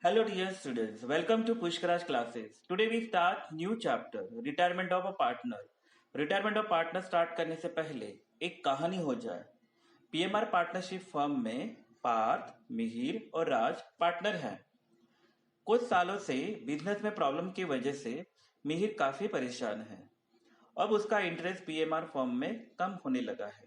Hello dear students, welcome to Pushkaraj classes. Today we start new chapter, retirement of a partner. Retirement of partner start करने से पहले एक कहानी हो जाए। पीएमआर पार्टनरशिप फर्म में पार्थ, मिहिर और राज पार्टनर हैं। कुछ सालों से बिजनेस में प्रॉब्लम की वजह से मिहिर काफी परेशान है। अब उसका इंटरेस्ट पीएमआर फर्म में कम होने लगा है।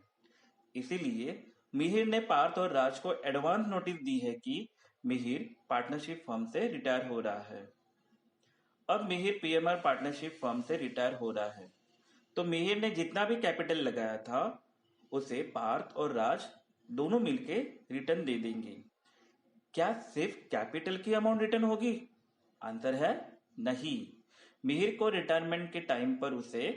इसीलिए मिहिर ने पार्थ और राज को एडवांस नोटिस दी है कि मिहिर पार्टनरशिप फर्म से रिटायर हो रहा है। अब मिहिर पीएमआर पार्टनरशिप फर्म से रिटायर हो रहा है, तो मिहिर ने जितना भी कैपिटल लगाया था उसे पार्थ और राज दोनों मिलके रिटर्न दे देंगे। क्या सिर्फ कैपिटल की अमाउंट रिटर्न होगी? आंसर है नहीं। मिहिर को रिटायरमेंट के टाइम पर उसे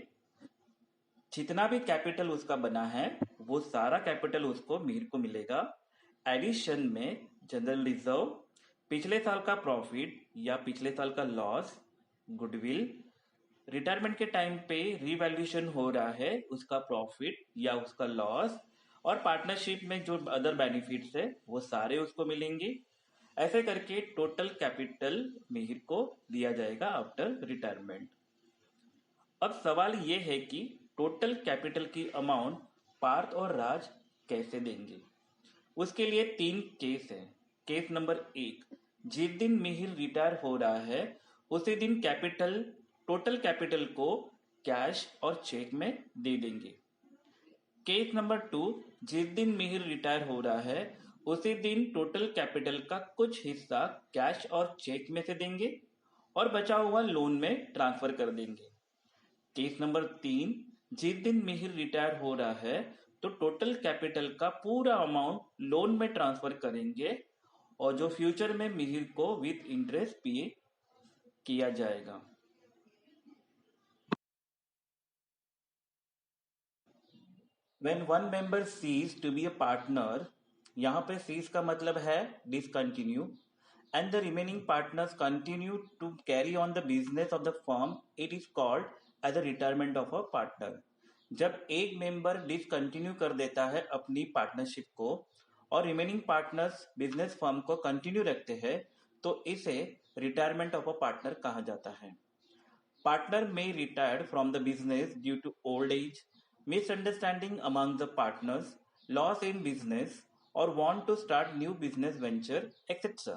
जितना भी कैपिटल उसका बना है वो सारा कैपिटल उसको मिहिर को मिलेगा। एडिशन में जनरल रिजर्व, पिछले साल का प्रॉफिट या पिछले साल का लॉस, गुडविल, रिटायरमेंट के टाइम पे रिवैल्यूएशन हो रहा है उसका प्रॉफिट या उसका लॉस, और पार्टनरशिप में जो अदर बेनिफिट्स है वो सारे उसको मिलेंगे। ऐसे करके टोटल कैपिटल मिहिर को दिया जाएगा आफ्टर रिटायरमेंट। अब सवाल ये है कि टोटल कैपिटल की अमाउंट पार्थ और राज कैसे देंगे। उसके लिए 3 केस है। केस नंबर 1, जिस दिन मिहिर रिटायर हो रहा है उसी दिन टोटल कैपिटल को कैश और चेक में दे देंगे। केस नंबर 2, जिस दिन मिहिर रिटायर हो रहा है उसी दिन टोटल कैपिटल का कुछ हिस्सा कैश और चेक में से देंगे और बचा हुआ लोन में ट्रांसफर कर देंगे। केस नंबर 3, जिस दिन मिहिर रिटायर हो रहा है तो टोटल कैपिटल का पूरा अमाउंट लोन में ट्रांसफर करेंगे और जो फ्यूचर में मिहिर को विद इंटरेस्ट पे किया जाएगा। When one member cease to be a partner, यहाँ पे cease का मतलब है discontinue, and the remaining partners continue to carry on the business of the firm, it is called as a retirement of a partner. जब एक member discontinue कर देता है अपनी पार्टनरशिप को और रिमेनिंग पार्टनर्स बिजनेस फर्म को कंटिन्यू रखते हैं तो इसे रिटायरमेंट ऑफ अ पार्टनर कहा जाता है। Partner may retire from the business due to old age, misunderstanding among the partners, loss in business, or want to start new business venture, etc.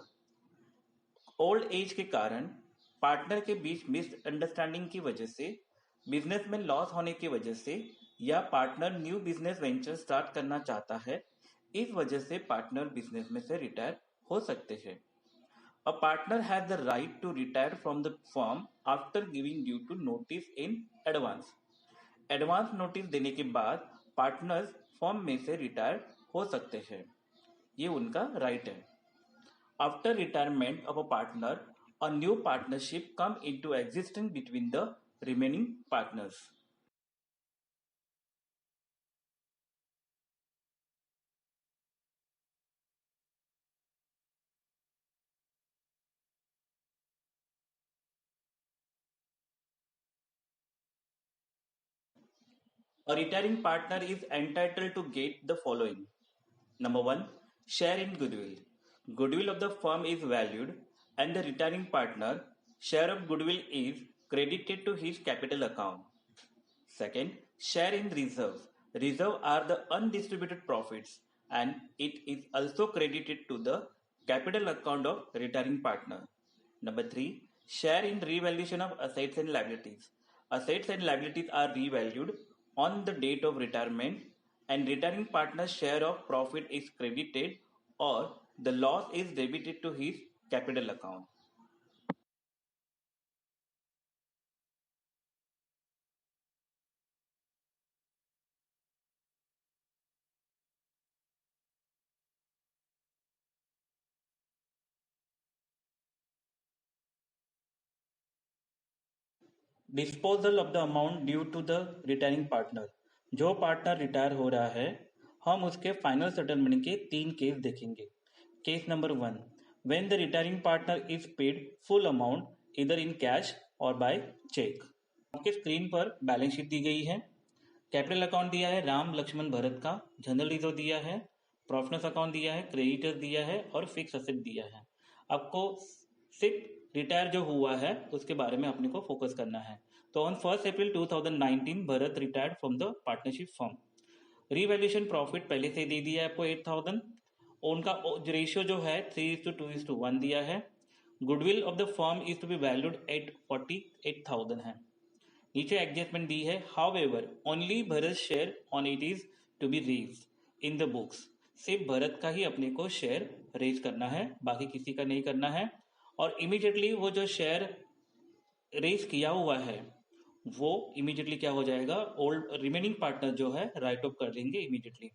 Old age के कारण, partner के बीच misunderstanding की वजह से, business में लॉस होने की वजह से या partner new business venture start करना चाहता है, इस वजह से पार्टनर बिजनेस में से रिटायर हो सकते हैं। A partner has the right to retire from the firm after giving due to notice in advance. Advance notice देने के बाद पार्टनर्स फर्म में से रिटायर हो सकते हैं, ये उनका राइट है। After retirement of a partner, a new partnership come into existence between the remaining partners. A retiring partner is entitled to get the following. Number 1, share in goodwill. Goodwill of the firm is valued and the retiring partner share of goodwill is credited to his capital account. Second, share in reserves. Reserve are the undistributed profits and it is also credited to the capital account of retiring partner. Number 3, share in revaluation of assets and liabilities. Assets and liabilities are revalued on the date of retirement and retiring partner's share of profit is credited or the loss is debited to his capital account. Disposal of the amount due to the retiring partner. जो partner retire हो रहा है हम उसके final settlement के 3 case देखेंगे। Case number 1, when the retiring partner is paid full amount इधर in cash और बाय चेक। आपके स्क्रीन पर बैलेंस शीट दी गई है। कैपिटल अकाउंट दिया है राम लक्ष्मण भरत का, जनरल रिजर्व दिया है, प्रॉफिट अकाउंट दिया है, क्रेडिटर्स दिया है और फिक्स असेट दिया है। आपको सिर्फ रिटायर जो हुआ है उसके बारे में अपने को फोकस करना है। तो on 1 April 2019 Bharat retired from the partnership firm. Revaluation profit पहले से दे दिया है आपको 8000। उनका रेशियो जो है 3:2:1 दिया है। Goodwill of the firm is to be valued at 48,000 है। नीचे एडजस्टमेंट दी है, however only Bharat share on it is to be raise in the books. सिर्फ भरत का ही अपने को शेयर रेज करना है, बाकी किसी का नहीं करना है। और इमीडिएटली वो जो शेयर रेज किया हुआ है वो इमीडिएटली क्या हो जाएगा, ओल्ड रिमेनिंग पार्टनर जो है राइट ऑफ कर देंगे इमीडिएटली।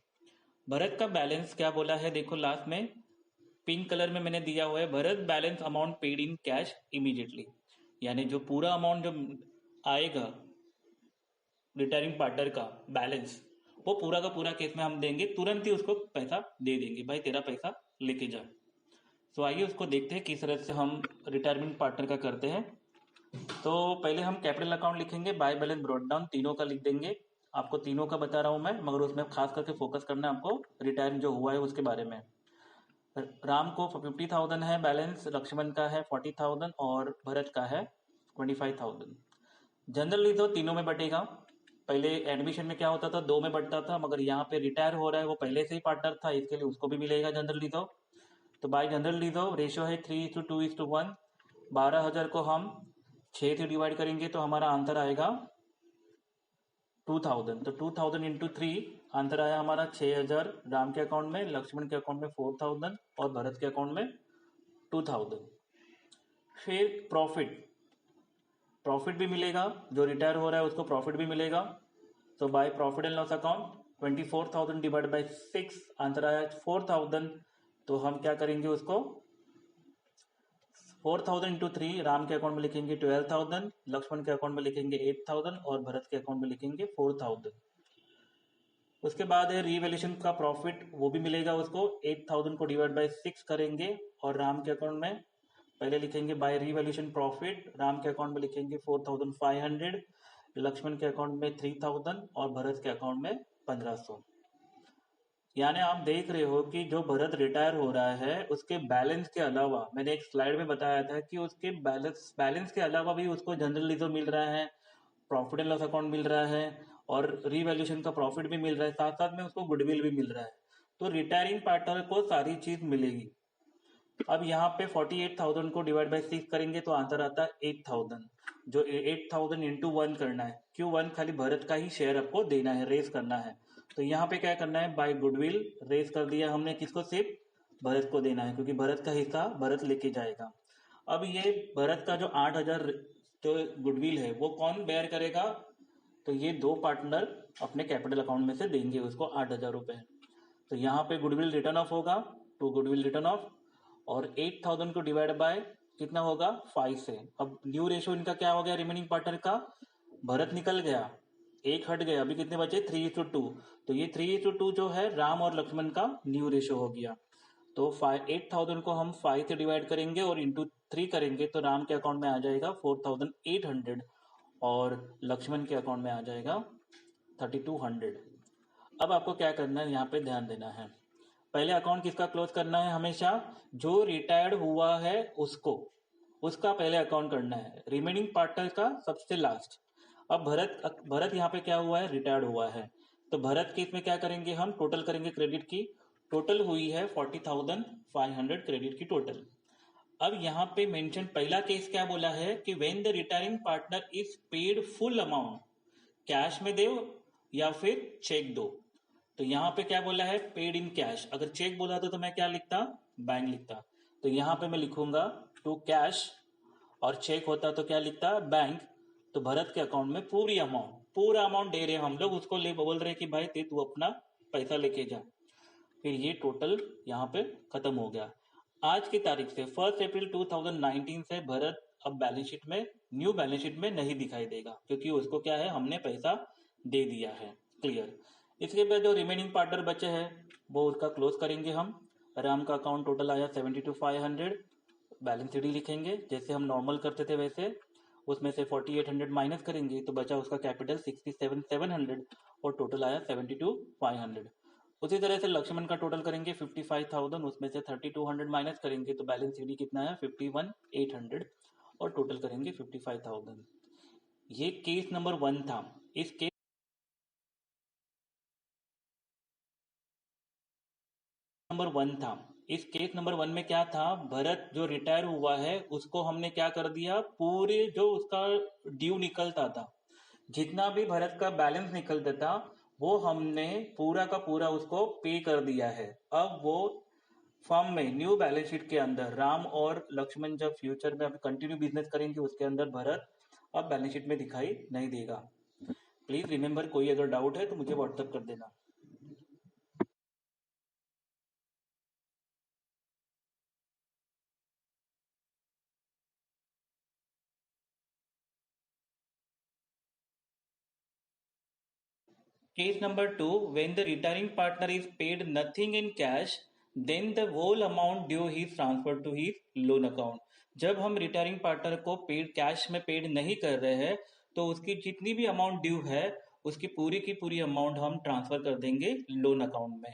भरत का बैलेंस क्या बोला है देखो, लास्ट में पिंक कलर में मैंने दिया हुआ है, Bharat balance amount paid in cash immediately. यानी जो पूरा अमाउंट जो आएगा रिटायरिंग पार्टनर का बैलेंस, वो पूरा का पूरा केस में हम देंगे, तुरंत ही उसको पैसा दे देंगे, भाई तेरा पैसा लेके जा। तो आइए उसको देखते हैं किस तरह से हम रिटायरमेंट पार्टनर का करते हैं। तो पहले हम कैपिटल अकाउंट लिखेंगे, बाय बैलेंस ब्रॉट डाउन तीनों का लिख देंगे। आपको तीनों का बता रहा हूं मैं, मगर उसमें खास करके फोकस करना है आपको रिटायर जो हुआ है उसके बारे में। राम को 50,000 है बैलेंस, लक्ष्मण का है 40,000 और भरत का है 25,000। जनरली तो तीनों में बटेगा। पहले एडमिशन में क्या होता था, दो में बटता था, मगर यहाँ पे रिटायर हो रहा है, वो पहले से ही पार्टनर था, इसके लिए उसको भी मिलेगा जनरल रिजर्व। तो बाय जनरल रिजर्व रेशियो है 3:2:1। 12,000 को हम 6 से डिवाइड करेंगे तो हमारा आंसर आएगा 2000। तो 2000 इंटू 3 आंसर आया हमारा 6,000 राम के अकाउंट में, लक्ष्मण के अकाउंट में 4,000 और भरत के अकाउंट में 2000। फिर प्रॉफिट भी मिलेगा, जो रिटायर हो रहा है उसको प्रॉफिट भी मिलेगा। तो by profit and loss account 24,000 divide by 6 answer आया 4,000। तो हम क्या करेंगे उसको 4,000 इंटू 3 राम के अकाउंट में लिखेंगे 12,000, लक्ष्मण के अकाउंट में लिखेंगे 8,000 और भरत के अकाउंट में लिखेंगे 4,000। उसके बाद है रीवैल्यूएशन का प्रॉफिट, वो भी मिलेगा उसको। 8,000 को डिवाइड बाय 6 करेंगे और राम के अकाउंट में पहले लिखेंगे बाय रीवैल्यूएशन प्रॉफिट, राम के अकाउंट में लिखेंगे 4,500, लक्ष्मण के अकाउंट में 3,000 और भरत के अकाउंट में 1,500। यानी आप देख रहे हो कि जो भरत रिटायर हो रहा है उसके बैलेंस के अलावा, मैंने एक स्लाइड में बताया था कि उसके बैलेंस के अलावा भी उसको जनरल रिजर्व मिल रहा है, प्रॉफिट एंड लॉस अकाउंट मिल रहा है और रीवैल्यूएशन का प्रॉफिट भी मिल रहा है, साथ साथ में उसको गुडविल भी मिल रहा है। तो रिटायरिंग पार्टनर को सारी चीज मिलेगी। अब यहाँ पे 48,000 को डिवाइड बाय 6 करेंगे तो आंसर आता है 8,000। जो 8,000 इंटू 1 करना है, क्यों 1 खाली भरत का ही शेयर आपको देना है, रेस करना है। तो यहाँ पे क्या करना है, बाय गुडविल रेस कर दिया हमने, किसको, सिर्फ भरत को देना है, क्योंकि भरत का हिस्सा भरत लेके जाएगा। अब ये भरत का जो 8,000 जो गुडविल है वो कौन बेयर करेगा, तो ये दो पार्टनर अपने कैपिटल अकाउंट में से देंगे उसको 8,000 रुपए। तो यहाँ पे गुडविल रिटर्न ऑफ होगा, टू गुडविल रिटर्न ऑफ, और 8,000 को डिवाइड बाय कितना होगा 5 से। अब न्यू रेशियो इनका क्या हो गया, रिमेनिंग पार्टनर का, भरत निकल गया, एक हट गया, अभी कितने बचे 3:2। तो ये 3:2 जो है राम और लक्ष्मण का न्यू रेशियो हो गया। तो 8,000 को हम 5 से डिवाइड करेंगे और इंटू 3 करेंगे तो राम के अकाउंट में आ जाएगा 4,800 और लक्ष्मण के अकाउंट में आ जाएगा 3,200। अब आपको क्या करना है, यहाँ पे ध्यान देना है। पहले अकाउंट किसका क्लोज करना है, हमेशा जो रिटायर्ड हुआ है उसका पहले अकाउंट करना है, रिमेनिंग पार्टनर का सबसे लास्ट। अब भरत यहाँ पे क्या हुआ है, रिटायर्ड हुआ है। तो भरत के इसमें क्या करेंगे, हम टोटल करेंगे क्रेडिट की। टोटल हुई है 40,500 क्रेडिट की टोटल। अब यहाँ पे मेंशन पहला केस क्या बोला है कि when the retiring partner is paid full amount, cash में दो या फिर चेक दो। तो यहाँ पे क्या बोला है, पेड इन कैश। अगर चेक बोला तो मैं क्या लिखता, बैंक लिखता। तो यहाँ पे मैं लिखूंगा टू कैश, और चेक होता तो क्या लिखता, बैंक। तो भरत के अकाउंट में पूरा अमाउंट दे रहे हम लोग, उसको ले बोल रहे कि भाई तू अपना पैसा लेके जा। फिर ये टोटल यहाँ पे खत्म हो गया। आज की तारीख से 1 अप्रैल 2019 से भरत अब बैलेंस शीट में, न्यू बैलेंस शीट में नहीं दिखाई देगा, क्योंकि उसको क्या है, हमने पैसा दे दिया है। क्लियर। इसके बाद जो रिमेनिंग पार्टनर बचे हैं वो उसका क्लोज करेंगे हम। राम का अकाउंट टोटल आया 72,500, बैलेंस शीट लिखेंगे जैसे हम नॉर्मल करते थे वैसे। उसमें से 4,800 माइनस करेंगे तो बचा उसका कैपिटल 67,700 और टोटल आया 72,500। उसी तरह से लक्ष्मण का टोटल करेंगे 55,000, उसमें से 3200 माइनस करेंगे तो बैलेंस सीडी कितना है 51,800 और टोटल करेंगे 55,000। ये केस नंबर 1 था। इस केस नंबर 1 था। इस केस नंबर 1 में क्या था, भरत जो रिटायर हुआ है उसको हमने क्या कर दिया, पूरे जो उसका ड्यू निकलता था, जितना भी भरत का बैलेंस निकलता था वो हमने पूरा का पूरा उसको पे कर दिया है। अब वो फर्म में न्यू बैलेंस शीट के अंदर राम और लक्ष्मण जब फ्यूचर में अभी कंटिन्यू बिजनेस करेंगे उसके अंदर भरत अब बैलेंस शीट में दिखाई नहीं देगा। प्लीज रिमेंबर, कोई अगर डाउट है तो मुझे व्हाट्सएप कर देना। Case number 2, when the retiring partner is paid nothing in cash, then the whole amount due is transferred to his loan account. जब हम रिटायरिंग पार्टनर को पेड कैश में पेड नहीं कर रहे हैं तो उसकी जितनी भी अमाउंट ड्यू है उसकी पूरी अमाउंट हम ट्रांसफर कर देंगे लोन अकाउंट में।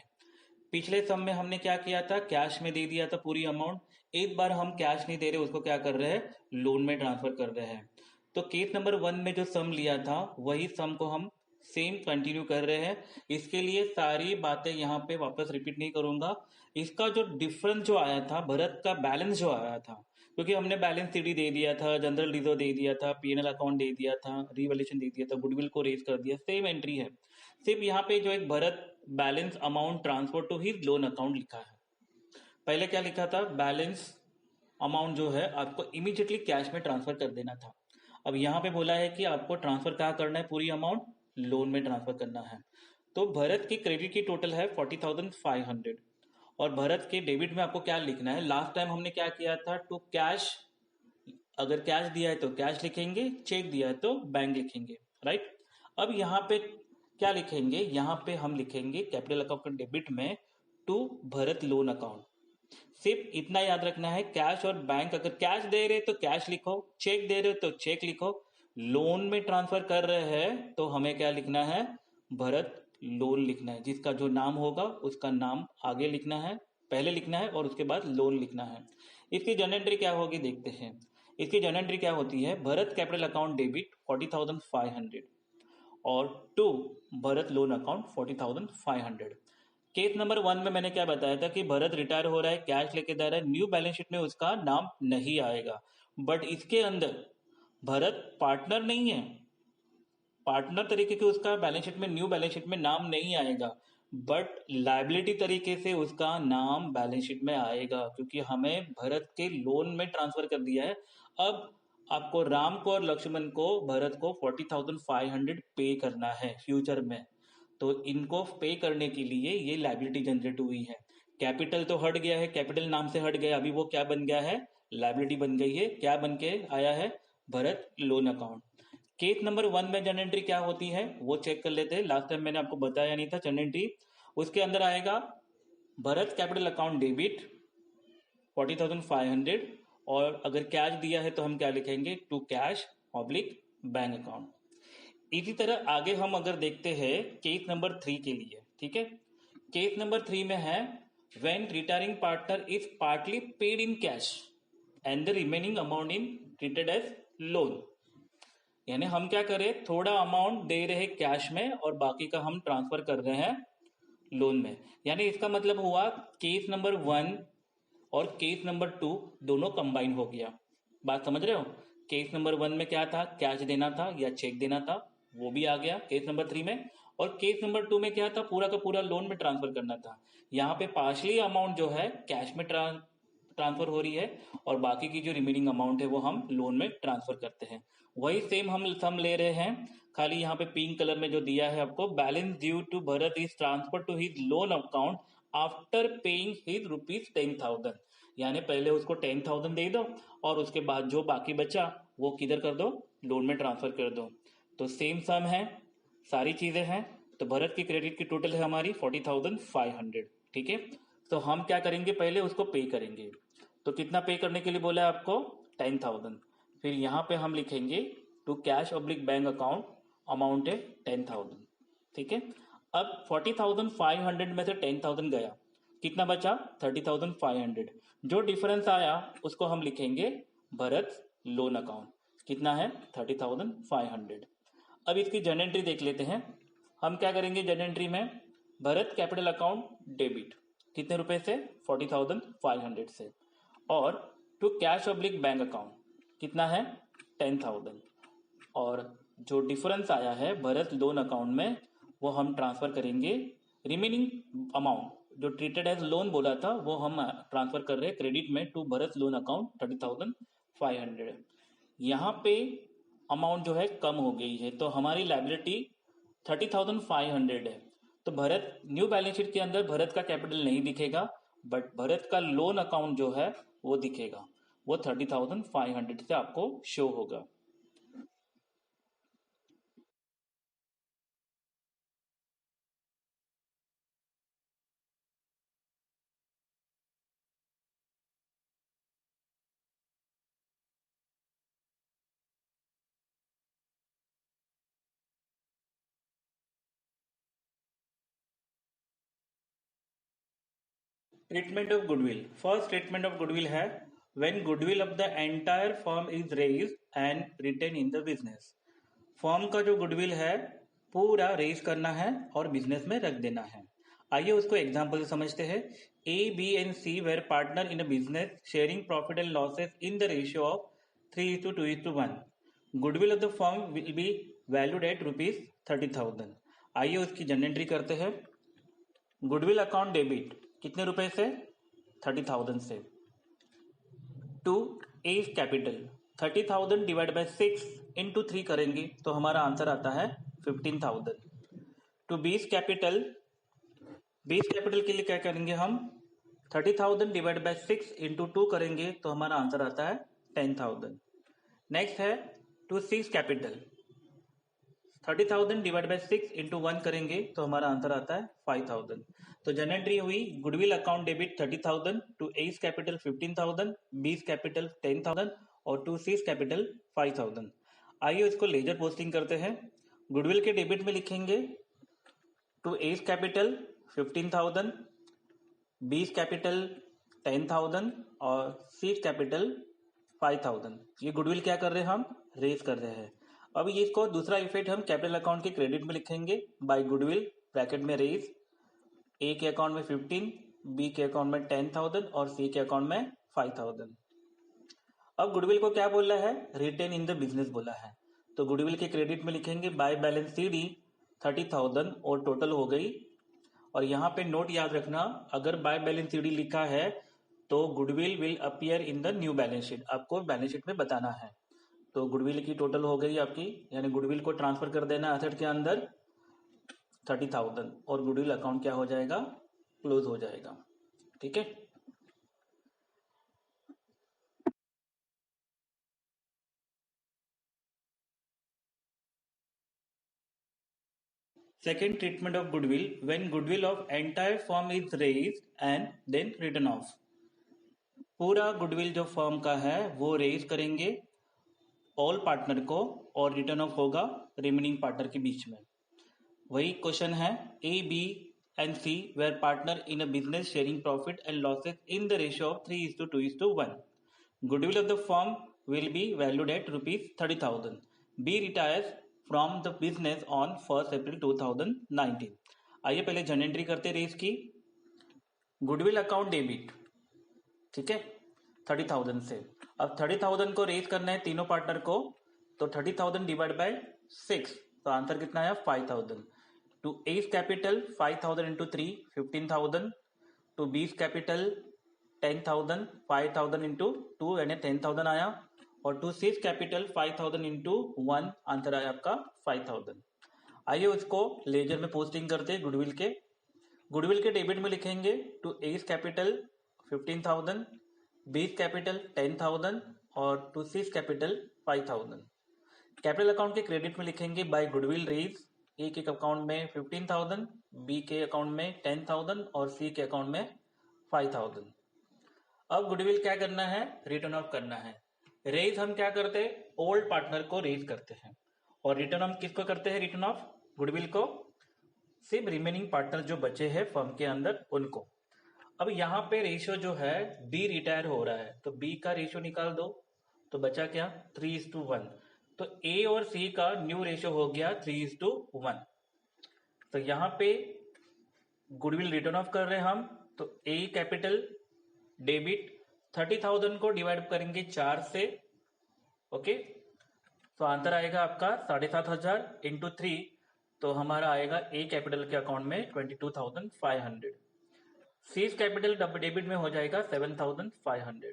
पिछले सम में हमने क्या किया था, कैश में दे दिया था पूरी अमाउंट। एक बार हम कैश नहीं दे रहे, उसको क्या कर रहे हैं, लोन में ट्रांसफर कर रहे हैं। तो केस नंबर 1 में जो सम लिया था वही सम को हम सेम कंटिन्यू कर रहे हैं। इसके लिए सारी बातें यहाँ पे वापस रिपीट नहीं करूंगा। इसका जो डिफरेंस जो आया था, भरत का बैलेंस जो आया था, क्योंकि हमने बैलेंस सीडी दे दिया था, जनरल रिजर्व दे दिया था, पीएनएल अकाउंट दे दिया था, रिवैल्यूएशन दे दिया था, गुडविल को रेज कर दिया, सेम एंट्री है। सिर्फ यहाँ पे जो एक Bharat balance amount transfer to his loan account लिखा है। पहले क्या लिखा था, बैलेंस अमाउंट जो है आपको इमीडिएटली कैश में ट्रांसफर कर देना था। अब यहाँ पे बोला है कि आपको ट्रांसफर कहाँ करना है, पूरी अमाउंट लोन में ट्रांसफर करना है। तो भरत की क्रेडिट की टोटल है 40,500 और भरत के डेबिट में आपको क्या लिखना है, लास्ट टाइम हमने क्या किया था, टू कैश, अगर कैश दिया है तो कैश लिखेंगे, चेक दिया है तो बैंक लिखेंगे, राइट। अब यहाँ पे क्या लिखेंगे, यहाँ पे हम लिखेंगे कैपिटल अकाउंट डेबिट में टू भरत लोन अकाउंट। सिर्फ इतना याद रखना है, कैश और बैंक, अगर कैश दे रहे तो कैश लिखो, चेक दे रहे तो चेक लिखो, लोन में ट्रांसफर कर रहे हैं तो हमें क्या लिखना है, भरत लोन लिखना है। जिसका जो नाम होगा उसका नाम आगे लिखना है, पहले लिखना है और उसके बाद लोन लिखना है। इसकी जनरल एंट्री क्या होगी देखते हैं। इसकी जनरल एंट्री क्या होती है, भरत कैपिटल अकाउंट डेबिट 40,500 और to Bharat loan account 40,500। Case number 1 में मैंने क्या बताया था कि भरत रिटायर हो रहा है, कैश लेके जा रहा है, न्यू बैलेंस शीट में उसका नाम नहीं आएगा। बट इसके अंदर भरत पार्टनर नहीं है, पार्टनर तरीके के उसका बैलेंस शीट में, न्यू बैलेंस शीट में नाम नहीं आएगा, बट लाइबिलिटी तरीके से उसका नाम बैलेंस शीट में आएगा, क्योंकि हमें भरत के लोन में ट्रांसफर कर दिया है। अब आपको राम को और लक्ष्मण को, भरत को 40,500 पे करना है फ्यूचर में। तो इनको पे करने के लिए ये लाइबिलिटी जनरेट हुई है। कैपिटल तो हट गया है, कैपिटल नाम से हट गया, अभी वो क्या बन गया है, लाइबिलिटी बन गई है। क्या बन के आया है, Bharat loan account. Case number 1 में जनरल एंट्री क्या होती है वो चेक कर लेते हैं। लास्ट टाइम मैंने आपको बताया नहीं था जनरल एंट्री। उसके अंदर आएगा भरत कैपिटल अकाउंट डेबिट 40,500 और अगर कैश दिया है तो हम क्या लिखेंगे, to cash oblique bank account. इसी तरह आगे हम अगर देखते हैं केस नंबर 3 के लिए, ठीक है। केस नंबर 3 में है when retiring partner is partly paid in cash and the remaining amount in treated as loan. यानी हम क्या करें, थोड़ा अमाउंट दे रहे हैं कैश में और बाकी का हम ट्रांसफर कर रहे हैं लोन में। यानी इसका मतलब हुआ केस नंबर 1 और केस नंबर 2 दोनों कंबाइन हो गया। बात समझ रहे हो, केस नंबर 1 में क्या था, कैश देना था या चेक देना था, वो भी आ गया केस नंबर 3 में। और केस नंबर 2 में क्या था, पूरा का पूरा लोन में ट्रांसफर करना था। यहाँ पे पार्शली अमाउंट जो है कैश में ट्रांसफर हो रही है और बाकी की जो रिमेनिंग अमाउंट है वो हम लोन में ट्रांसफर करते हैं। वही सेम हम सम ले रहे हैं, खाली यहाँ पे पिंक कलर में जो दिया है आपको, balance due to Bharat is transfer to his loan account after paying his ₹10,000। यानी पहले उसको 10,000 दे दो और उसके बाद जो बाकी बचा वो किधर कर दो, लोन में ट्रांसफर कर दो। तो सेम सम है, सारी चीजें हैं। तो भरत की क्रेडिट की टोटल है हमारी 40,500, ठीक है। तो हम क्या करेंगे, पहले उसको पे करेंगे। तो कितना पे करने के लिए बोला है आपको, 10,000। फिर यहाँ पे हम लिखेंगे to cash oblique bank account, amount है 10,000, ठीक है। अब 40,500 में से 10,000 गया, कितना बचा? 30,500। जो डिफरेंस आया उसको हम लिखेंगे भरत लोन अकाउंट। कितना है? 30,500। अब इसकी जर्नल एंट्री देख लेते हैं। हम क्या करेंगे जर्नल एंट्री में? भरत कैपिटल अकाउंट डेबिट, कितने रुपए से? 40,500 से। और to cash oblique bank account, कितना है? 10,000। और जो डिफरेंस आया है भरत लोन अकाउंट में वो हम ट्रांसफर करेंगे। रिमेनिंग अमाउंट जो ट्रीटेड एज लोन बोला था वो हम ट्रांसफर कर रहे हैं क्रेडिट में टू भरत लोन अकाउंट 30,500। यहाँ पे अमाउंट जो है कम हो गई है तो हमारी लाइबिलिटी 30,500 है। तो भरत न्यू बैलेंस शीट के अंदर भरत का कैपिटल नहीं दिखेगा, बट भरत का लोन अकाउंट जो है वो दिखेगा, वो 30,500 से आपको शो होगा। Treatment of goodwill. First treatment of goodwill है when goodwill of the entire firm is raised and retained in the business. Firm का जो गुडविल है पूरा रेज करना है और बिजनेस में रख देना है। आइए उसको एग्जांपल से समझते हैं। A B and C were partner in a business sharing profit and losses in the ratio of 3:2:1। Goodwill of the firm will be valued at ₹30,000। आइए उसकी जनरल एंट्री करते हैं। गुडविल अकाउंट डेबिट कितने रुपए से? 30,000 से। To A's capital 30,000 divide by 6 into 3 करेंगे तो हमारा आंसर आता है 15,000। टू बीस कैपिटल, बीस कैपिटल के लिए क्या करेंगे हम? 30,000 डिवाइड बाय 6 इंटू 2 करेंगे तो हमारा आंसर आता है 10,000। नेक्स्ट है to six capital, 30,000 divide by 6 into 1 करेंगे तो हमारा आंसर आता है 5,000। तो जनरल एंट्री हुई goodwill account debit 30,000, to A's capital 15,000, B's capital 10,000 और टू सीज कैपिटल 5,000। आइए इसको लेजर पोस्टिंग करते हैं। गुडविल के डेबिट में लिखेंगे to A's capital 15,000, B's capital 10,000 और सीज कैपिटल 5,000। ये गुडविल क्या कर रहे हैं हम? रेज कर रहे हैं। अब ये इसको दूसरा इफेक्ट हम कैपिटल अकाउंट के क्रेडिट में लिखेंगे बाय गुडविल ब्रैकेट में रेज। ए के अकाउंट में 15, बी के अकाउंट में 10,000 और सी के अकाउंट में 5,000। अब गुडविल को क्या बोला है? रिटेन इन द बिजनेस बोला है। तो गुडविल के क्रेडिट में लिखेंगे बाय बैलेंस सीडी 30,000 और टोटल हो गई। और यहाँ पे नोट याद रखना, अगर बाय बैलेंस सीडी लिखा है तो goodwill will appear in the new balance sheet, आपको बैलेंस शीट में बताना है। तो गुडविल की टोटल हो गई आपकी, यानी गुडविल को ट्रांसफर कर देना एसेट के अंदर 30,000 और गुडविल अकाउंट क्या हो जाएगा? क्लोज हो जाएगा। ठीक है। Second treatment of goodwill when goodwill of entire firm is raised and then written off. पूरा गुडविल जो फर्म का है वो रेज करेंगे ऑल पार्टनर को और रिटर्न ऑफ होगा रिमेनिंग पार्टनर के बीच में। वही क्वेश्चन है, A B and C were partner in a business sharing profit and losses in the ratio of 3:2:1। Goodwill of the firm will be valued at ₹30,000। B retires from the business on 1 April 2019। आइए पहले general entry करते raise की। Goodwill account debit, ठीक है, 30,000 से। अब 30,000 को raise करना है तीनों पार्टनर को, तो 30,000 डिवाइड बाय 6, तो आंसर कितना है? 5,000। To A's capital 5,000 into 3 15,000, to B's capital 10,000 5,000 into 2 यानी 10,000 आया, और to C's capital 5,000 into 1 answer आया आपका 5,000। आइए उसको लेजर में पोस्टिंग करते हैं गुडविल के। गुडविल के डेबिट में लिखेंगे to A's capital 15,000, B's capital 10,000 और to C's capital 5,000। Capital account के क्रेडिट में लिखेंगे बाय गुडविल रेज। ए के अकाउंट में 15,000, बी के अकाउंट में 10,000 और सी के अकाउंट में 5,000। अब गुडविल क्या करना है? रिटर्न ऑफ करना है। रेज हम क्या करते हैं? ओल्ड पार्टनर को रेज करते हैं। और रिटर्न हम किसको करते हैं? रिटर्न ऑफ गुडविल को सिर्फ रिमेनिंग पार्टनर जो बचे हैं फर्म के अंदर उनको। अब यहाँ पे रेशियो जो है, बी रिटायर हो रहा है तो बी का रेशियो निकाल दो, तो बचा क्या 3:1। तो ए और सी का न्यू रेशियो हो गया 3:1। तो यहाँ पे गुडविल रिटर्न ऑफ कर रहे हैं हम, तो ए कैपिटल डेबिट 30,000 को डिवाइड करेंगे 4 से। ओके, तो आंसर आएगा आपका 7,500 इंटू 3, तो हमारा आएगा ए कैपिटल के अकाउंट में 22,500। सीज कैपिटल डेबिट में हो जाएगा 7,500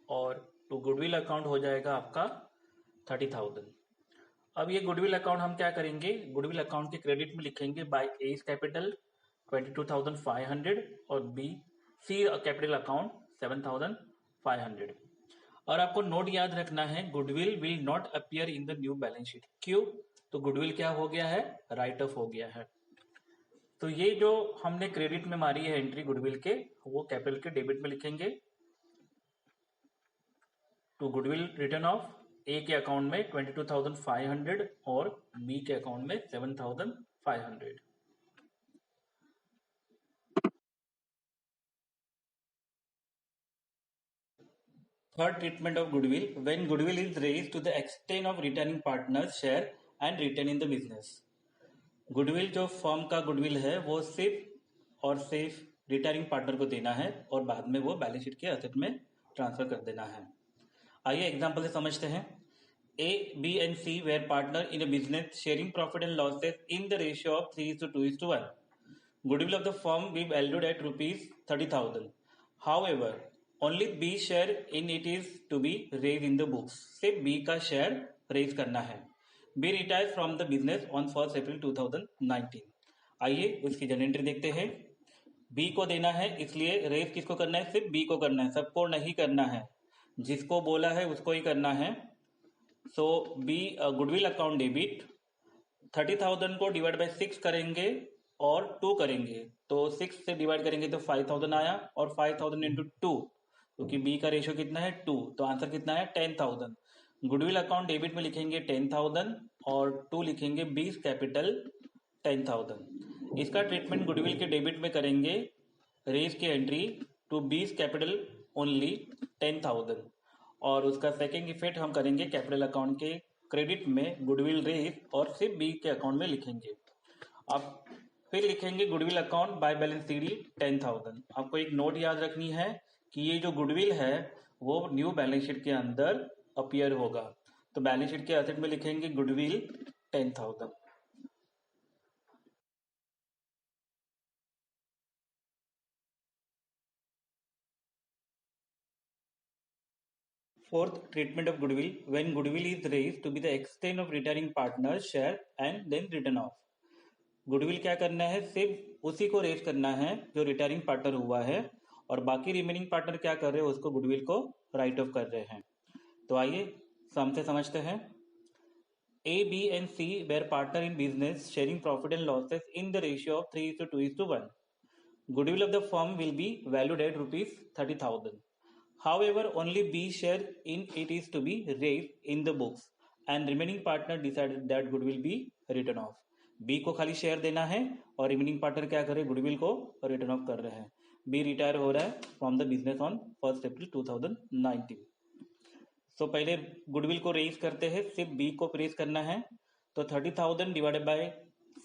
और टू गुडविल अकाउंट हो जाएगा आपका 30,000। अब ये गुडविल अकाउंट हम क्या करेंगे, गुडविल अकाउंट के क्रेडिट में लिखेंगे बाय एज कैपिटल 22,500 और बी सी कैपिटल अकाउंट 7,500। और आपको नोट याद रखना है, goodwill will not appear in the new balance sheet. क्यों? तो गुडविल क्या हो गया है, राइट ऑफ हो गया है। तो ये जो हमने क्रेडिट में मारी है एंट्री गुडविल के, वो कैपिटल के डेबिट में लिखेंगे टू गुडविल रिटर्न ऑफ ए के अकाउंट में 22,500 और बी के अकाउंट में 7,500। Third treatment of goodwill, when goodwill is raised to the extent of retaining partners share and retain in the business। Goodwill जो फर्म का गुडविल है वो सिर्फ और सिर्फ रिटायरिंग पार्टनर को देना है और बाद में वो बैलेंस शीट के असेट में ट्रांसफर कर देना है। आइए एग्जांपल से समझते हैं। A, B and C were partner in a business sharing profit and losses in the ratio of 3:2:1. Goodwill of the firm be valued at rupees 30,000. However, only B share in it is to be raised in the books। सिर्फ B का share raise करना है। B retires from the business on 1 April 2019। आइए उसकी journal entry देखते हैं। B को देना है, इसलिए रेज किसको करना है, सिर्फ B को करना है, सबको नहीं करना है, जिसको बोला है उसको ही करना है। सो बी गुडविल अकाउंट डेबिट 30,000 को डिवाइड बाय 6 करेंगे और 2 करेंगे, तो 6 से डिवाइड करेंगे तो 5,000 आया और 5,000 इंटू 2, क्योंकि बी का रेशियो कितना है 2, तो आंसर कितना है 10,000। गुडविल अकाउंट डेबिट में लिखेंगे 10,000 और 2 लिखेंगे बीस कैपिटल 10,000। इसका ट्रीटमेंट गुडविल के डेबिट में करेंगे, रेज की entry to B's capital only 10,000 और उसका सेकेंड इफेक्ट हम करेंगे कैपिटल अकाउंट के क्रेडिट में गुडविल रेज और सिर्फ बी के अकाउंट में लिखेंगे। अब फिर लिखेंगे goodwill account by balance CD 10,000। आपको एक नोट याद रखनी है कि ये जो गुडविल है वो न्यू बैलेंस शीट के अंदर अपीयर होगा, तो बैलेंस शीट के असेट में लिखेंगे goodwill 10,000। Fourth treatment of goodwill, when goodwill is raised to be the extent of retiring partners share and then written off। Goodwill क्या करना है, सिर्फ उसी को रेज करना है जो रिटायरिंग पार्टनर हुआ है और बाकी रिमेनिंग पार्टनर क्या कर रहे हैं, उसको गुडविल को राइट ऑफ कर रहे हैं। तो आइए सम से समझते हैं। A, B and C were partner in business sharing profit and losses in the ratio of 3:2:1। Goodwill of the firm will be valued at rupees 30,000। However, only B share in it is to be raised in the books and remaining partner decided that goodwill be written off। B को खाली share देना है और remaining partner क्या कर रहे हैं, goodwill को रिटर्न ऑफ कर रहे हैं। B रिटायर हो रहा है from the business on 1 April 2019। सो पहले गुडविल को रेज करते हैं, सिर्फ B को रेज करना है, तो 30,000 डिवाइडेड बाय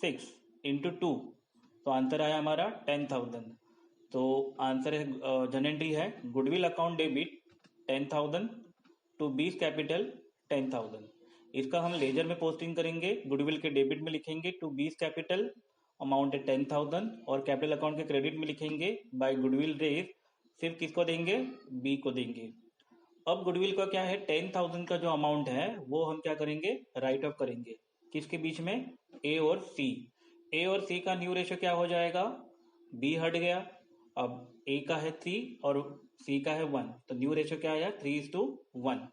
6 इंटू 2, तो आंसर आया हमारा 10,000। तो आंसर है जर्नल एंट्री है goodwill account debit 10,000 to B's capital 10,000। इसका हम लेजर में पोस्टिंग करेंगे, गुडविल के डेबिट में लिखेंगे टू बीस कैपिटल अमाउंट है 10,000 और कैपिटल अकाउंट के क्रेडिट में लिखेंगे बाय गुडविल रेज, सिर्फ किसको देंगे, बी को देंगे। अब गुडविल का क्या है, 10,000 का जो अमाउंट है वो हम क्या करेंगे, राइट ऑफ करेंगे। किसके बीच में, ए और सी। ए और सी का न्यू रेशियो क्या हो जाएगा, बी हट गया, अब ए का है 3 और सी का है 1, तो न्यू रेशियो क्या आया 3:1।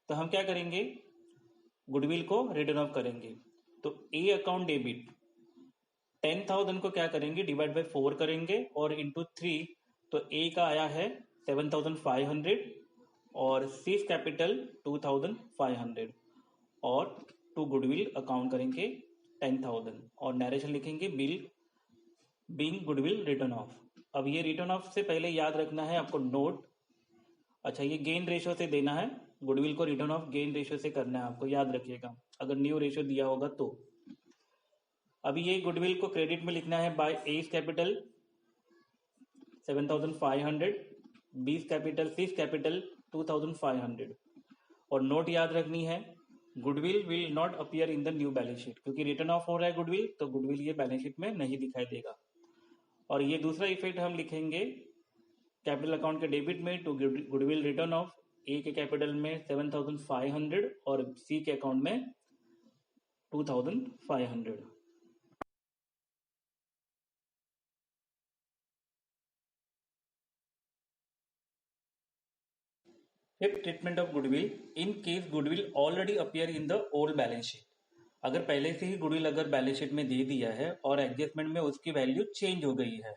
तो हम क्या करेंगे, गुडविल को रिटर्न ऑफ करेंगे। तो ए अकाउंट डेबिट 10,000 को क्या करेंगे, डिवाइड बाय 4 करेंगे और इंटू 3, तो ए का आया है 7,500 और सी कैपिटल 2,500 और टू गुडविल अकाउंट करेंगे 10,000 और नरेशन लिखेंगे bill being goodwill written of. अब ये रिटर्न ऑफ से पहले याद रखना है आपको नोट, अच्छा ये गेन रेशियो से देना है, गुडविल को रिटर्न ऑफ गेन रेशियो से करना है आपको, याद रखिएगा अगर न्यू रेशियो दिया होगा तो। अभी ये गुडविल को क्रेडिट में लिखना है बाय एस कैपिटल 7,500, बीस कैपिटल सीस कैपिटल 2,500, और नोट याद रखनी है goodwill will not appear in the new balance sheet, क्योंकि रिटर्न ऑफ हो रहा है गुडविल तो गुडविल ये बैलेंस शीट में नहीं दिखाई देगा। और ये दूसरा इफेक्ट हम लिखेंगे कैपिटल अकाउंट के डेबिट में टू गुडविल रिटर्न ऑफ, ए के कैपिटल में 7,500 और सी के अकाउंट में 2,500। Fifth treatment of goodwill in case goodwill already appear in the old balance sheet. अगर पहले से ही गुडविल अगर बैलेंस शीट में दे दिया है और एडजस्टमेंट में उसकी वैल्यू चेंज हो गई है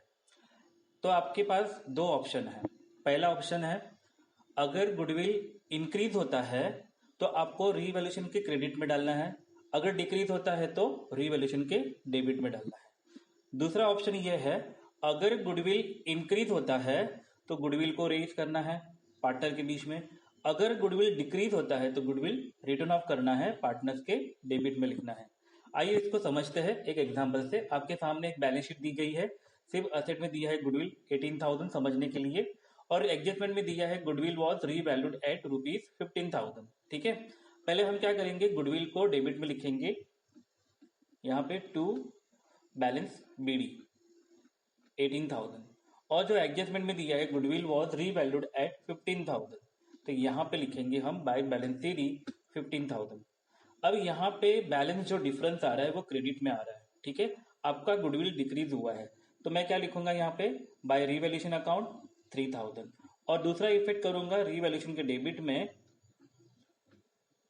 तो आपके पास दो ऑप्शन है। पहला ऑप्शन है अगर गुडविल इंक्रीज होता है तो आपको रीवैल्यूएशन के क्रेडिट में डालना है, अगर डिक्रीज होता है तो रीवैल्यूएशन के डेबिट में डालना है। दूसरा ऑप्शन यह है अगर गुडविल इंक्रीज होता है तो गुडविल को रेज करना है पार्टनर के बीच में, अगर गुडविल डिक्रीज होता है तो गुडविल रिटर्न ऑफ करना है, पार्टनर्स के डेबिट में लिखना है। आइए इसको समझते हैं एक एग्जांपल से। आपके सामने एक बैलेंस शीट दी गई है, सिर्फ असेट में दिया है गुडविल 18,000 समझने के लिए, और एडजस्टमेंट में दिया है गुडविल वॉज रीवैल्यूड एट ₹15,000। ठीक है, पहले हम क्या करेंगे गुडविल को डेबिट में लिखेंगे, यहाँ पे टू बैलेंस बीडी 18,000, और जो एडजस्टमेंट में दिया है गुडविल वॉज रीवैल्यूड एट 15,000 तो यहाँ पे लिखेंगे हम बाय बैलेंस सीडी 15,000। अब यहाँ पे बैलेंस जो डिफरेंस आ रहा है वो क्रेडिट में आ रहा है। ठीक है, आपका गुडविल डिक्रीज हुआ है तो मैं क्या लिखूंगा यहाँ पे बाय रीवैल्यूएशन अकाउंट 3,000, और दूसरा इफेक्ट करूंगा रीवैल्यूएशन के डेबिट में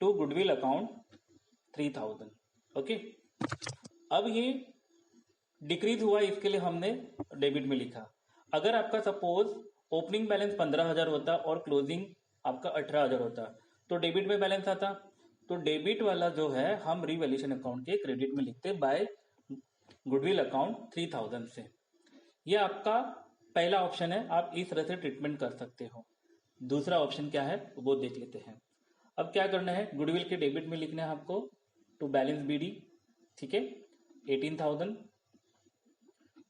टू गुडविल अकाउंट 3,000। ओके, अब ये डिक्रीज हुआ इसके लिए हमने डेबिट में लिखा। अगर आपका सपोज ओपनिंग बैलेंस 15,000 होता और क्लोजिंग आपका 18,000 होता तो डेबिट में बैलेंस आता, तो डेबिट वाला जो है हम रीवैल्यूएशन अकाउंट के क्रेडिट में लिखते बाय गुडविल अकाउंट 3,000 से। ये आपका पहला ऑप्शन है, आप इस तरह से ट्रीटमेंट कर सकते हो। दूसरा ऑप्शन क्या है वो देख लेते हैं। अब क्या करना है गुडविल के डेबिट में लिखना है आपको टू बैलेंस बीडी, ठीक है 18,000,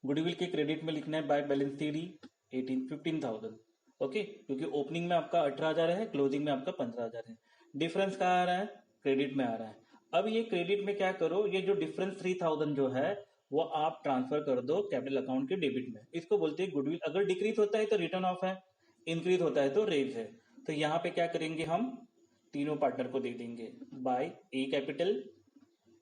गुडविल के क्रेडिट में लिखना है बाय बैलेंस सीडी 15,000। ओके, क्योंकि ओपनिंग में आपका 18,000 है, क्लोजिंग में आपका 15,000 है, डिफरेंस कहाँ आ रहा है क्रेडिट में आ रहा है। अब ये क्रेडिट में क्या करो, ये जो डिफरेंस 3,000 जो है वो आप ट्रांसफर कर दो कैपिटल अकाउंट के डेबिट में। इसको बोलते हैं गुडविल अगर डिक्रीज होता है तो रिटर्न ऑफ है, इंक्रीज होता है तो रेज है। तो यहाँ पे क्या करेंगे हम तीनों पार्टनर को दे देंगे बाय ए कैपिटल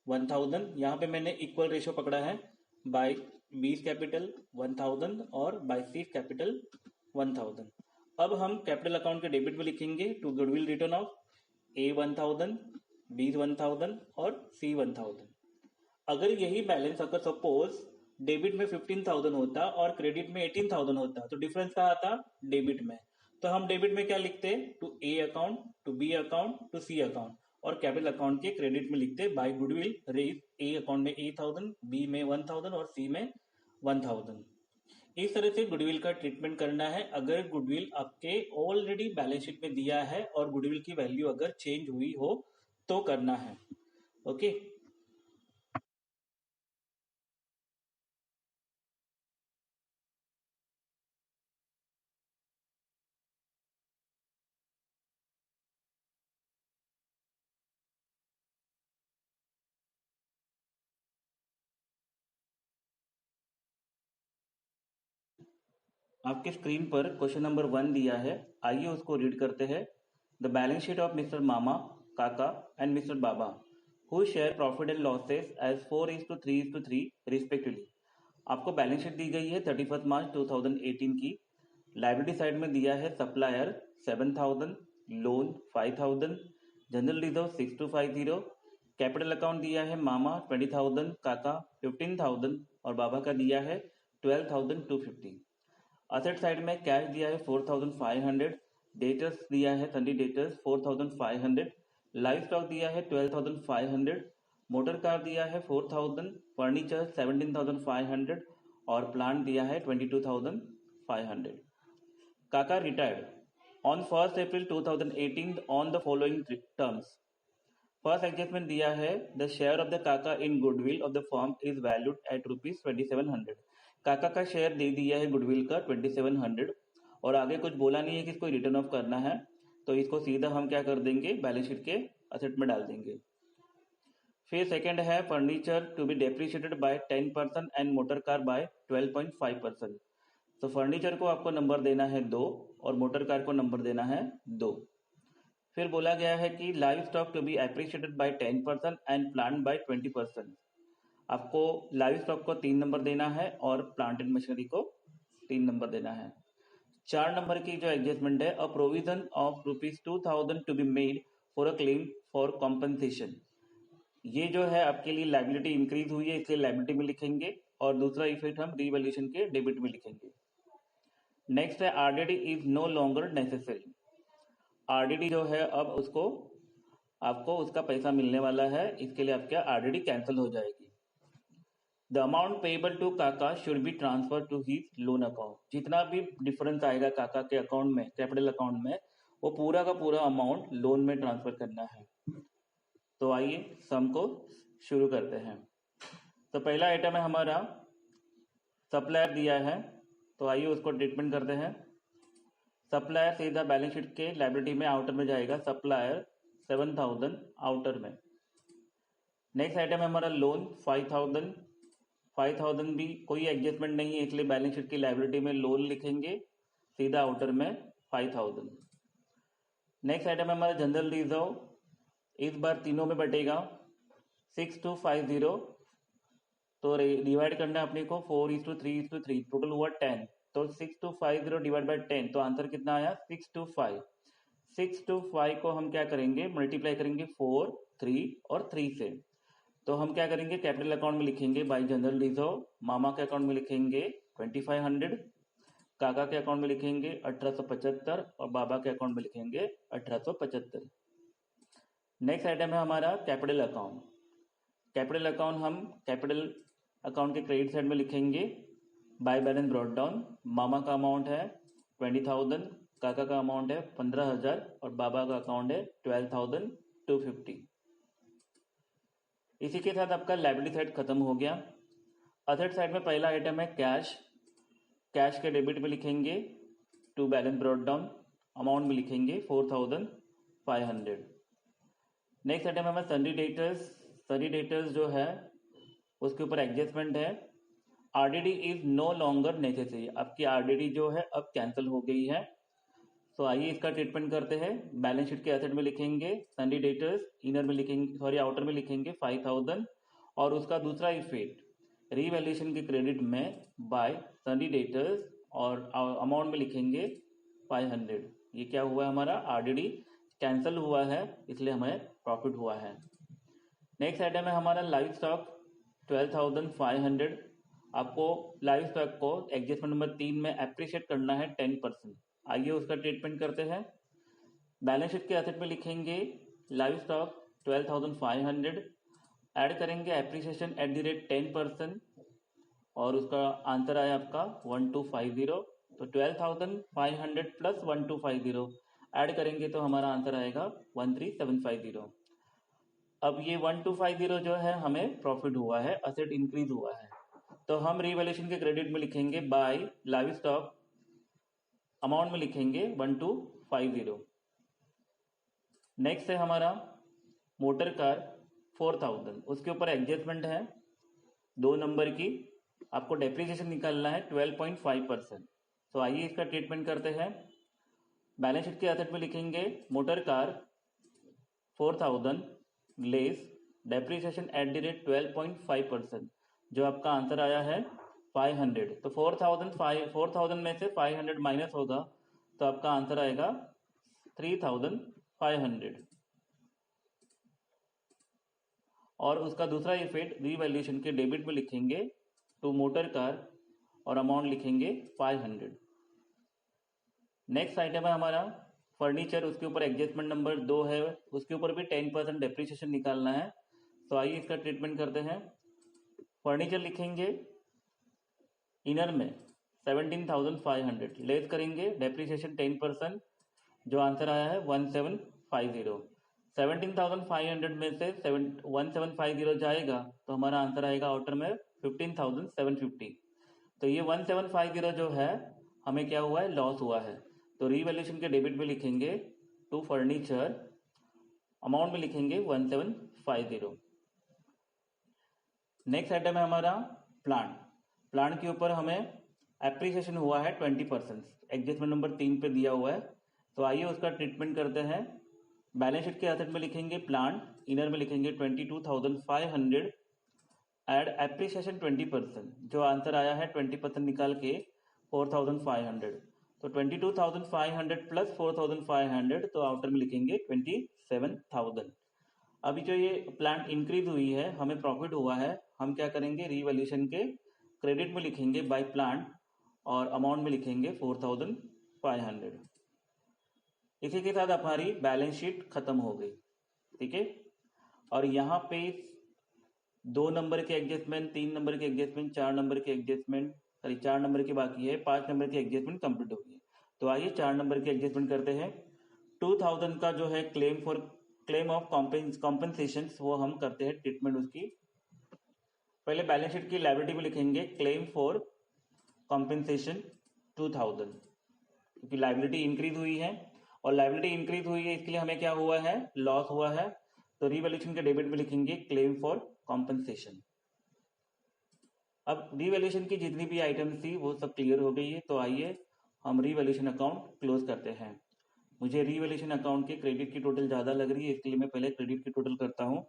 1,000, यहाँ पे मैंने इक्वल रेशियो पकड़ा है बाय बीस कैपिटल 1,000 और बाय सी कैपिटल 1,000। अब हम कैपिटल अकाउंट के डेबिट में लिखेंगे to goodwill written off A 1,000, B 1,000 और सी 1,000। अगर यही बैलेंस अगर सपोज डेबिट में 15,000 होता और क्रेडिट में 18,000 होता तो डिफरेंस क्या आता डेबिट में, तो हम डेबिट में क्या लिखते to A account, to B account, to C account, और कैपिटल अकाउंट के क्रेडिट में लिखते by goodwill raise A account में 8,000, बी में 1,000 और सी में 1,000। इस तरह से गुडविल का ट्रीटमेंट करना है अगर गुडविल आपके ऑलरेडी बैलेंस शीट में दिया है और गुडविल की वैल्यू अगर चेंज हुई हो तो करना है। ओके, आपके स्क्रीन पर क्वेश्चन नंबर 1 दिया है, आइए उसको रीड करते हैं। The balance sheet of mister Mama, Kaka and mister Baba who share profit and losses as 4:3:3 respectively. आपको बैलेंस शीट दी गई है 31 मार्च 2018 की। लाइबिलिटी साइड में दिया है supplier 7,000, loan 5,000, general reserve 6250, capital account दिया है मामा 20,000, काका 15,000 और बाबा का दिया है 12,250। असेट साइड में कैश दिया है 4,500, डेटर्स दिया है सन्डी डेटर्स 4,500, लाइव स्टॉक दिया है 12,500, मोटर कार दिया है 4,000, फर्नीचर 17,500 और प्लांट दिया है 22,500। Kaka retired on 1 April 2018 on the following terms. First adjustment दिया है the share of the Kaka in goodwill of the firm is valued at ₹2700। Kaka का शेयर दे दिया है गुडविल का 2700 और आगे कुछ बोला नहीं है कि इसको रिटर्न ऑफ करना है, तो इसको सीधा हम क्या कर देंगे, बैलेंस शीट के असेट में डाल देंगे। फिर सेकंड है furniture to be depreciated by 10% and motor car by 12.5%। तो फर्नीचर को आपको नंबर देना है 2 और मोटर कार को नंबर देना है 2। फिर बोला गया है कि live stock to be appreciated by 10% and plant by 20%। आपको लाइव स्टॉक को 3 नंबर देना है और प्लांट एंड मशीनरी को 3 नंबर देना है। 4 नंबर की जो एडजस्टमेंट है, a provision of ₹2000 to be made for a claim for compensation. ये जो है आपके लिए लाइबिलिटी इंक्रीज हुई है, इसलिए लाइबिलिटी में लिखेंगे और दूसरा इफेक्ट हम रीवैल्यूएशन के डेबिट में लिखेंगे। नेक्स्ट है RDD is no longer necessary. RDD जो है अब उसको आपको उसका पैसा मिलने वाला है, इसके लिए आपका आरडीडी कैंसिल हो जाएगी। The amount payable to Kaka should be transfer to his loan account. जितना भी डिफरेंस आएगा काका के अकाउंट में, कैपिटल अकाउंट में, वो पूरा का पूरा अमाउंट लोन में ट्रांसफर करना है। तो आइए सम को शुरू करते हैं। तो पहला आइटम है हमारा सप्लायर दिया है, तो आइए उसको ट्रीटमेंट करते हैं। सप्लायर सीधा बैलेंस शीट के लायबिलिटी में आउटर में जाएगा, सप्लायर 7,000 आउटर में। नेक्स्ट आइटम है हमारा लोन 5,000। 5,000 भी कोई एडजस्टमेंट नहीं है, इसलिए बैलेंस शीट की लायबिलिटी में लोन लिखेंगे, सीधा आउटर में 5,000। नेक्स्ट आइटम है हमारा जनरल रिजर्व, इस बार तीनों में बटेगा 6250, तो डिवाइड करना है अपने को 4:3:3, टोटल हुआ 10। तो 6250 डिवाइड बाय 10, तो आंसर कितना आया 625। 625 को हम क्या करेंगे, मल्टीप्लाई करेंगे 4, 3 और 3 से। तो हम क्या करेंगे, कैपिटल अकाउंट में लिखेंगे बाय जनरल रिजर्व, मामा के अकाउंट में लिखेंगे 2500, काका के अकाउंट में लिखेंगे 1875 और बाबा के अकाउंट में लिखेंगे 1875। नेक्स्ट आइटम है हमारा कैपिटल अकाउंट। कैपिटल अकाउंट हम कैपिटल अकाउंट के क्रेडिट साइड में लिखेंगे बाय बैलेंस ब्रॉट डाउन। मामा का अमाउंट है 20,000, काका का अमाउंट है 15,000 और बाबा का अकाउंट है 12,250। इसी के साथ आपका लायबिलिटी साइड खत्म हो गया। असेट साइड में पहला आइटम है कैश। कैश के डेबिट में लिखेंगे to balance brought down, amount में लिखेंगे 4,500। नेक्स्ट आइटम है हमारा सन्डी डेटर्स। सन्डी डेटर्स जो है उसके ऊपर एडजस्टमेंट है, RDD is no longer necessary. आपकी आरडीडी जो है अब कैंसिल हो गई है। तो आइए इसका ट्रीटमेंट करते हैं। बैलेंस शीट के एसेट में लिखेंगे सन्डी डेटर्स, इनर में लिखेंगे आउटर में लिखेंगे 5,000 और उसका दूसरा इफेक्ट रीवैल्यूएशन के क्रेडिट में बाय सन्डी डेटर्स और अमाउंट में लिखेंगे 500। ये क्या हुआ है, हमारा आरडीडी कैंसिल हुआ है, इसलिए हमें प्रॉफिट हुआ है। नेक्स्ट आइटम है हमारा लाइव स्टॉक 12,500। आपको लाइव स्टॉक को एडजस्टमेंट नंबर 3 में एप्रिशिएट करना है 10%। आइए उसका ट्रीटमेंट करते हैं। बैलेंस शीट के एसेट में लिखेंगे लाइव स्टॉक 12,500, ऐड करेंगे एप्रिसिएशन एट द रेट 10% और उसका आंसर आया आपका 1250। तो 12,500 प्लस 1250 ऐड करेंगे तो हमारा आंसर आएगा 13,750। अब ये 1250 जो है हमें प्रॉफिट हुआ है, असेट इंक्रीज हुआ है। तो हम रीवैल्यूएशन के क्रेडिट में लिखेंगे बाय लाइव स्टॉक, अमाउंट में लिखेंगे 1250। नेक्स्ट है हमारा मोटर कार 4,000, उसके ऊपर एडजस्टमेंट है 2 नंबर की, आपको डेप्रिसिएशन निकालना है 12.5%। तो आइए इसका ट्रीटमेंट करते हैं। बैलेंस शीट के एसेट में लिखेंगे motor car 4,000 less depreciation eight the rate 12.5%, जो आपका आंसर आया है 500। तो 4,000 में से 500 माइनस होगा तो आपका आंसर आएगा 3,500। और उसका दूसरा इफेक्ट रीवैल्यूएशन के डेबिट में लिखेंगे टू मोटर कार और अमाउंट लिखेंगे 500। नेक्स्ट आइटम है हमारा फर्नीचर, उसके ऊपर एडजस्टमेंट नंबर 2 है, उसके ऊपर भी 10% डेप्रिसिएशन निकालना है। तो आइए इसका ट्रीटमेंट करते हैं। फर्नीचर लिखेंगे इनर में 17,500 लेस करेंगे डेप्रिसिएशन 10%, जो आंसर आया है 1750। 17,500 में से 1750 जाएगा तो हमारा आंसर आएगा आउटर में 15,750। तो ये 1750 जो है हमें क्या हुआ है, लॉस हुआ है। तो रीवैल्यूएशन के डेबिट में लिखेंगे टू फर्नीचर, अमाउंट में लिखेंगे 1750। नेक्स्ट आइटम है हमारा प्लांट। प्लांट के ऊपर हमें एप्रिसिएशन हुआ है 20%, एडजस्टमेंट नंबर 3 पे दिया हुआ है। तो आइए उसका ट्रीटमेंट करते हैं। बैलेंस शीट के एसेट में लिखेंगे प्लांट, इनर में लिखेंगे 22,500, एड एप्रिसिएशन 20%, जो आंसर आया है 20% निकाल के 4,500। तो 22,500 प्लस 4,500, तो आउटर में लिखेंगे 27,000। अभी जो ये प्लांट इंक्रीज हुई है, हमें प्रॉफिट हुआ है, हम क्या करेंगे, रीवैल्यूएशन के क्रेडिट में लिखेंगे बाय प्लांट और अमाउंट में लिखेंगे 4,500। इसी के साथ हमारी बैलेंस शीट खत्म हो गई। ठीक है, और यहाँ पे 2 नंबर के एडजस्टमेंट, 3 नंबर के एडजस्टमेंट, 4 नंबर के एडजस्टमेंट, सॉरी 4 नंबर की बाकी है, 5 नंबर की एडजस्टमेंट कंप्लीट हो गई। तो आइए 4 नंबर की एडजस्टमेंट करते हैं। 2000 का जो है क्लेम ऑफ कॉम्पेंसेशन, वो हम करते हैं ट्रीटमेंट उसकी। पहले बैलेंस शीट की लायबिलिटी में लिखेंगे क्लेम फॉर कॉम्पेंसेशन 2000, क्योंकि लायबिलिटी इंक्रीज हुई है, और लायबिलिटी इंक्रीज हुई है इसके लिए हमें क्या हुआ है, लॉस हुआ है। तो रीवैल्यूएशन के डेबिट में लिखेंगे क्लेम फॉर कॉम्पेंसेशन। अब रीवैल्यूएशन की जितनी भी आइटम थी वो सब क्लियर हो गई है। तो आइए हम रीवैल्यूएशन अकाउंट क्लोज करते हैं। मुझे रीवैल्यूएशन अकाउंट के क्रेडिट की टोटल ज़्यादा लग रही है, इसके लिए मैं पहले क्रेडिट की टोटल करता हूँ।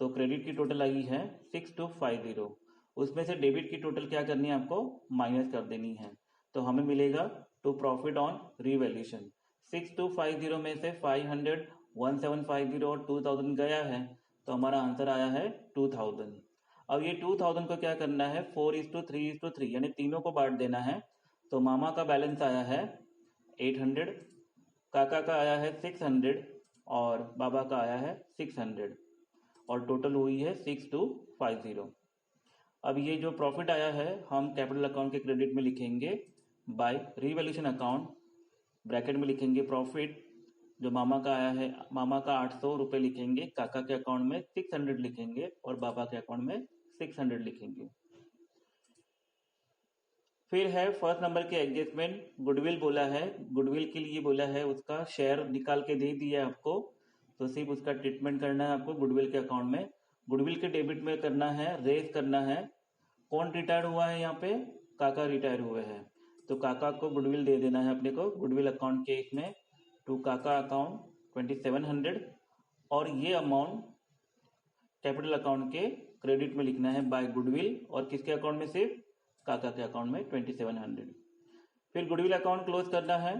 तो क्रेडिट की टोटल आई है 6250, उसमें से डेबिट की टोटल क्या करनी है, आपको माइनस कर देनी है। तो हमें मिलेगा टू प्रॉफिट ऑन रीवैल्यूएशन 6250 में से 500, 1750 और 2000 गया है, तो हमारा आंसर आया है 2000। अब ये 2000 को क्या करना है, 4:3:3 यानी तीनों को बांट देना है। तो मामा का बैलेंस आया है 800, काका का आया है 600 और बाबा का आया है 600, और टोटल हुई है 6250। अब ये जो प्रॉफिट आया है हम कैपिटल अकाउंट के क्रेडिट में लिखेंगे बाय रीवैल्यूएशन अकाउंट, ब्रैकेट में लिखेंगे प्रॉफिट, जो मामा का आया है, मामा का 800 रुपये लिखेंगे, काका के अकाउंट में 600 लिखेंगे और बाबा के अकाउंट में 600 लिखेंगे। फिर है फर्स्ट नंबर के एडजस्टमेंट, गुडविल बोला है, गुडविल के लिए बोला है उसका शेयर निकाल के दे दिया है आपको, तो सिर्फ उसका ट्रीटमेंट करना है आपको गुडविल के अकाउंट में। गुडविल के डेबिट में करना है, रेज करना है। कौन रिटायर हुआ है यहाँ पे, काका रिटायर हुए हैं, तो काका को गुडविल दे देना है अपने को गुडविल अकाउंट के इसमें, टू काका अकाउंट 2700, और ये अमाउंट कैपिटल अकाउंट के क्रेडिट में लिखना है बाय गुडविल, और किसके अकाउंट में, सिर्फ काका के अकाउंट में 2700। फिर गुडविल अकाउंट क्लोज करना है,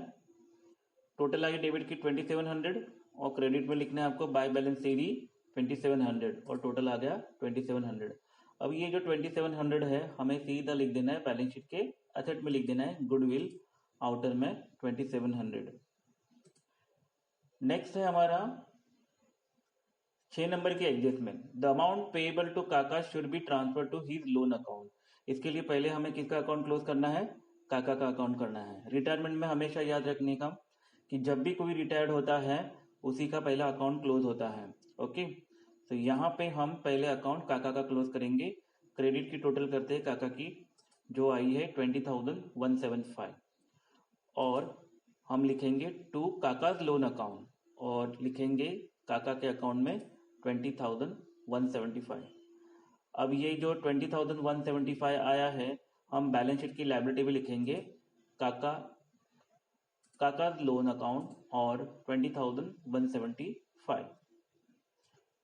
टोटल आई डेबिट की 2700 और क्रेडिट में लिखना है आपको बाय बैलेंस सीडी 2700 और टोटल आ गया 2700। अब ये जो 2700 है हमें सीधा लिख देना है बैलेंस शीट के एसेट में लिख देना है गुडविल, आउटर में 2700। नेक्स्ट है हमारा 6 नंबर की adjustment, the amount payable to Kaka should be transfer to his loan account. इसके लिए पहले हमें किसका अकाउंट क्लोज करना है, काका का अकाउंट करना है। रिटायरमेंट में हमेशा याद रखने का कि जब भी कोई रिटायर्ड होता है उसी का पहला अकाउंट क्लोज होता है। ओके, तो यहाँ पे हम पहले अकाउंट काका का क्लोज करेंगे। क्रेडिट की टोटल करते हैं काका की, जो आई है 20,175, और हम लिखेंगे टू काकाज लोन अकाउंट और लिखेंगे काका के अकाउंट में 20,175। अब ये जो 20,175 आया है हम बैलेंस शीट की लायबिलिटी में लिखेंगे काका लोन अकाउंट और 20,175।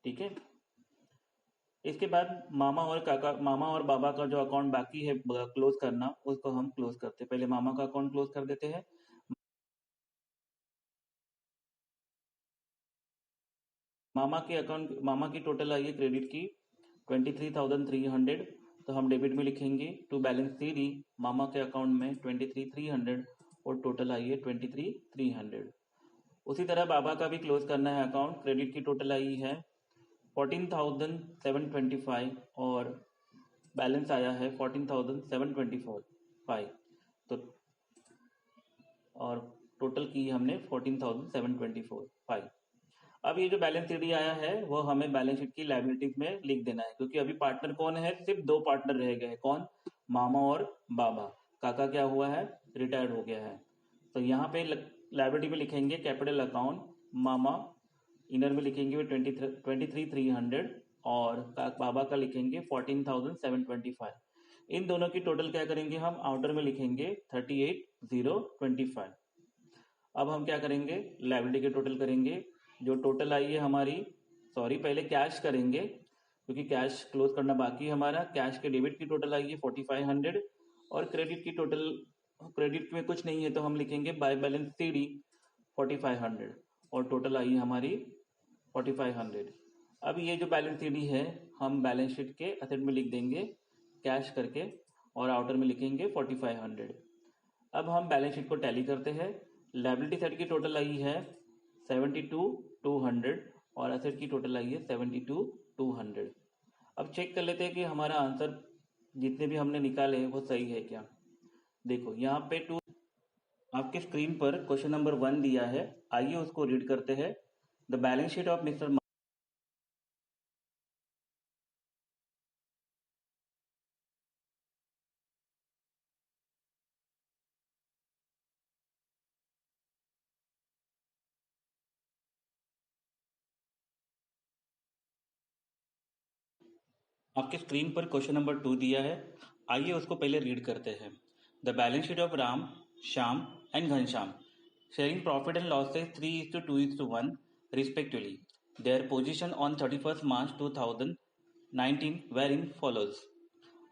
ठीक है, इसके बाद मामा और बाबा का जो अकाउंट बाकी है क्लोज करना, उसको हम क्लोज करते हैं। पहले मामा का अकाउंट क्लोज कर देते हैं। मामा की टोटल आई है क्रेडिट की 23,300, तो हम डेबिट में लिखेंगे टू बैलेंस सीडी मामा के अकाउंट में 23,300 और टोटल आई है 23,300। उसी तरह बाबा का भी क्लोज करना है अकाउंट, क्रेडिट की टोटल आई है 14,725 और बैलेंस आया है 14,724 तो और टोटल की हमने 14,724। अब ये जो बैलेंस शीट आया है वो हमें बैलेंस शीट की लायबिलिटीज में लिख देना है, क्योंकि अभी पार्टनर कौन है, सिर्फ दो पार्टनर रह गए हैं। कौन? मामा और बाबा। काका क्या हुआ है? रिटायर्ड हो गया है। तो यहाँ पे लायबिलिटी में लिखेंगे कैपिटल अकाउंट मामा, इनर में लिखेंगे 23,300 और बाबा का लिखेंगे 14,725। इन दोनों की टोटल क्या करेंगे हम? आउटर में लिखेंगे 38,025। अब हम क्या करेंगे? लायबिलिटी के टोटल करेंगे। जो टोटल आई है हमारी, सॉरी पहले कैश करेंगे क्योंकि कैश क्लोज करना बाकी है हमारा। कैश के डेबिट की टोटल आई है 4500 और क्रेडिट की टोटल, क्रेडिट में कुछ नहीं है तो हम लिखेंगे बाय बैलेंस CD 4500 और टोटल आई है हमारी 4500। अब ये जो बैलेंस CD है हम बैलेंस शीट के असेट में लिख देंगे कैश करके और आउटर में लिखेंगे 4500। अब हम बैलेंस शीट को टैली करते हैं। लायबिलिटी साइड की टोटल आई है 72,200 और असेट की टोटल आई है 72,200। अब चेक कर लेते हैं कि हमारा आंसर जितने भी हमने निकाले हैं वो सही है क्या। देखो यहाँ पे आपके स्क्रीन पर क्वेश्चन नंबर 1 दिया है, आइए उसको रीड करते हैं। The balance sheet of mister. आपके स्क्रीन पर क्वेश्चन नंबर 2 दिया है, आइए उसको पहले रीड करते हैं। The balance sheet of Ram, Shyam and Ghanshyam sharing profit and losses 3:2:1 respectively. Their position on 31st March 2019 were in follows.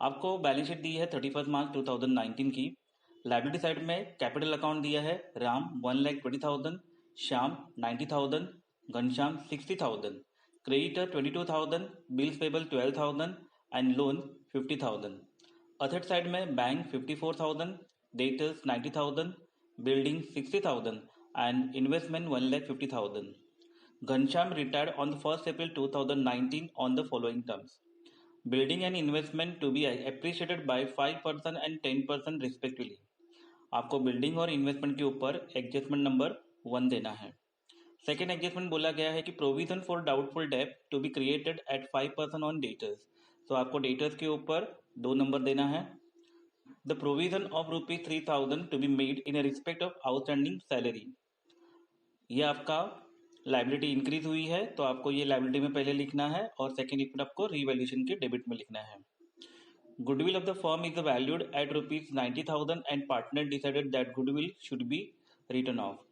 आपको बैलेंस शीट दी है 31 मार्च 2019 की। लाइबिलिटी साइड में कैपिटल अकाउंट दिया है Ram 1,20,000, Shyam 90,000, Ghanshyam 60,000, creditor 22,000, bills payable 12,000 and loan 50,000। Asset side में bank 54,000, debtors 90,000, building 60,000 and investment 1,50,000। Ghanshyam retired on the 1st April 2019 on the following terms. Building and investment to be appreciated by 5% and 10% respectively. आपको building और investment के ऊपर adjustment number 1 देना है। Second adjustment बोला गया है कि provision for doubtful debt to be created at 5% on debtors. तो आपको डेटर्स के ऊपर 2 नंबर देना है। The provision of ₹3,000 to be made in respect of outstanding salary. ये आपका लाइबिलिटी इंक्रीज हुई है तो आपको ये लाइबिलिटी में पहले लिखना है और सेकेंड इफेक्ट आपको रीवैल्यूएशन के डेबिट में लिखना है। Goodwill of the firm is valued eight ₹90,000 and partner decided that goodwill should be return of.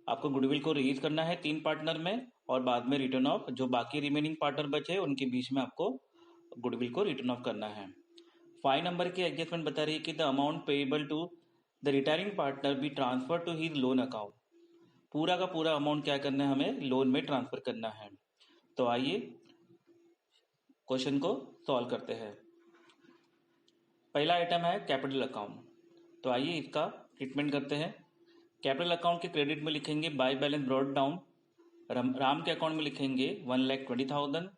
आपको गुडविल को रिलीज करना है 3 पार्टनर में और बाद में रिटर्न ऑफ, जो बाकी रिमेनिंग पार्टनर बचे उनके बीच में आपको गुडविल को रिटर्न ऑफ करना है। 5 नंबर की एडजस्टमेंट बता रही है कि the amount payable to the retiring partner be transfer to his loan account. पूरा का पूरा अमाउंट क्या करना है, हमें लोन में ट्रांसफर करना है। तो आइए क्वेश्चन को सॉल्व करते हैं। पहला आइटम है कैपिटल अकाउंट, तो आइए इसका ट्रीटमेंट करते हैं। कैपिटल अकाउंट के क्रेडिट में लिखेंगे by balance brought down. Ram के अकाउंट में लिखेंगे 1,20,000,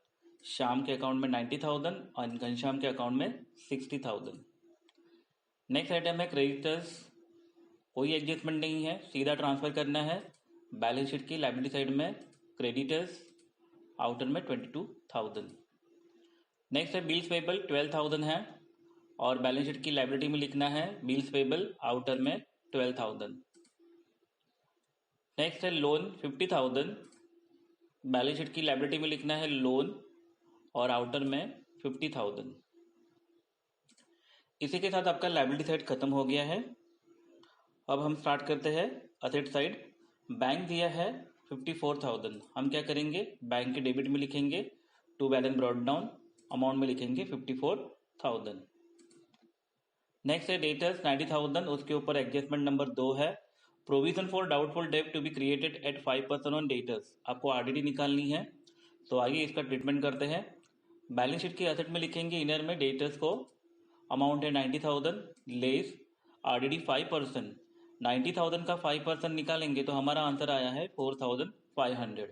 श्याम के अकाउंट में 90,000 और घनश्याम के अकाउंट में 60,000। नेक्स्ट आइटम है क्रेडिटर्स, कोई एडजस्टमेंट नहीं है, सीधा ट्रांसफर करना है। बैलेंस शीट की लायबिलिटी साइड में क्रेडिटर्स, आउटर में 22,000। नेक्स्ट है बिल्स पेबल 12,000 है और बैलेंस शीट की लायबिलिटी में लिखना है बिल्स पेबल, आउटर में 12,000। नेक्स्ट है लोन 50,000, बैलेंस शीट की लायबिलिटी में लिखना है लोन और आउटर में 50,000। इसी के साथ आपका लायबिलिटी साइड खत्म हो गया है। अब हम स्टार्ट करते हैं असेट साइड। बैंक दिया है 54,000, हम क्या करेंगे बैंक के डेबिट में लिखेंगे to balance brought down, amount में लिखेंगे 54,000। नेक्स्ट है डेटर्स 90,000, उसके ऊपर एडजस्टमेंट नंबर 2 है provision for doubtful debt to be created at 5% on debtors. आपको RDD निकालनी है, तो आइए इसका ट्रीटमेंट करते हैं। बैलेंस शीट के असेट में लिखेंगे इनर में डेटर्स को, अमाउंट है 90,000 लेस RDD 5%। 90,000 का 5% निकालेंगे तो हमारा आंसर आया है 4,500।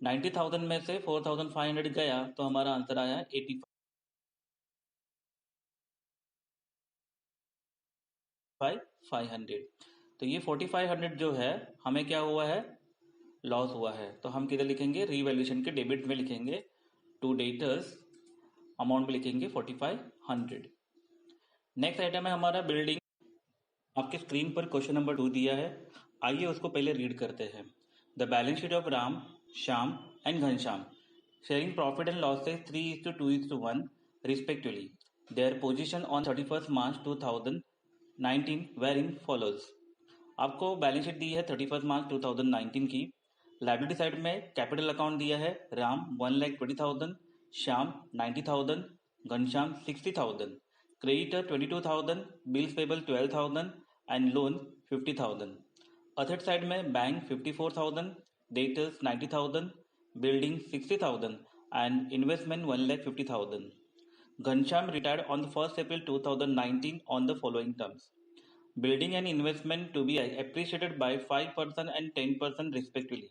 90,000 में से 4,500 गया तो हमारा आंसर आया 85। 45,500। तो ये 4500 जो है हमें क्या हुआ है, लॉस हुआ है। तो हम किधर लिखेंगे, रीवैल्यूएशन के डेबिट में लिखेंगे, टू डेटर्स, अमाउंट में लिखेंगे 4500। नेक्स्ट आइटम है हमारा बिल्डिंग। आपके स्क्रीन पर क्वेश्चन नंबर 2 दिया है, आइए उसको पहले रीड करते हैं। The balance sheet of Ram, Shyam and Ghanshyam sharing profit and losses 3:2:1 respectively. Their position on 31st March 2019 were in follows. आपको बैलेंस शीट दी है 31 मार्च 2019 की। लाइबिलिटी साइड में कैपिटल अकाउंट दिया है, Ram 1,20,000, Shyam 90,000, Ghanshyam 60,000, creditor 22,000, bills payable 12,000 and loan 50,000। Asset side में bank 54,000, debtors 90,000, building 60,000 and investment 1,50,000. Ghanshyam retired on the 1st April 2019 on the following terms. Building and investment to be appreciated by 5% and 10% respectively.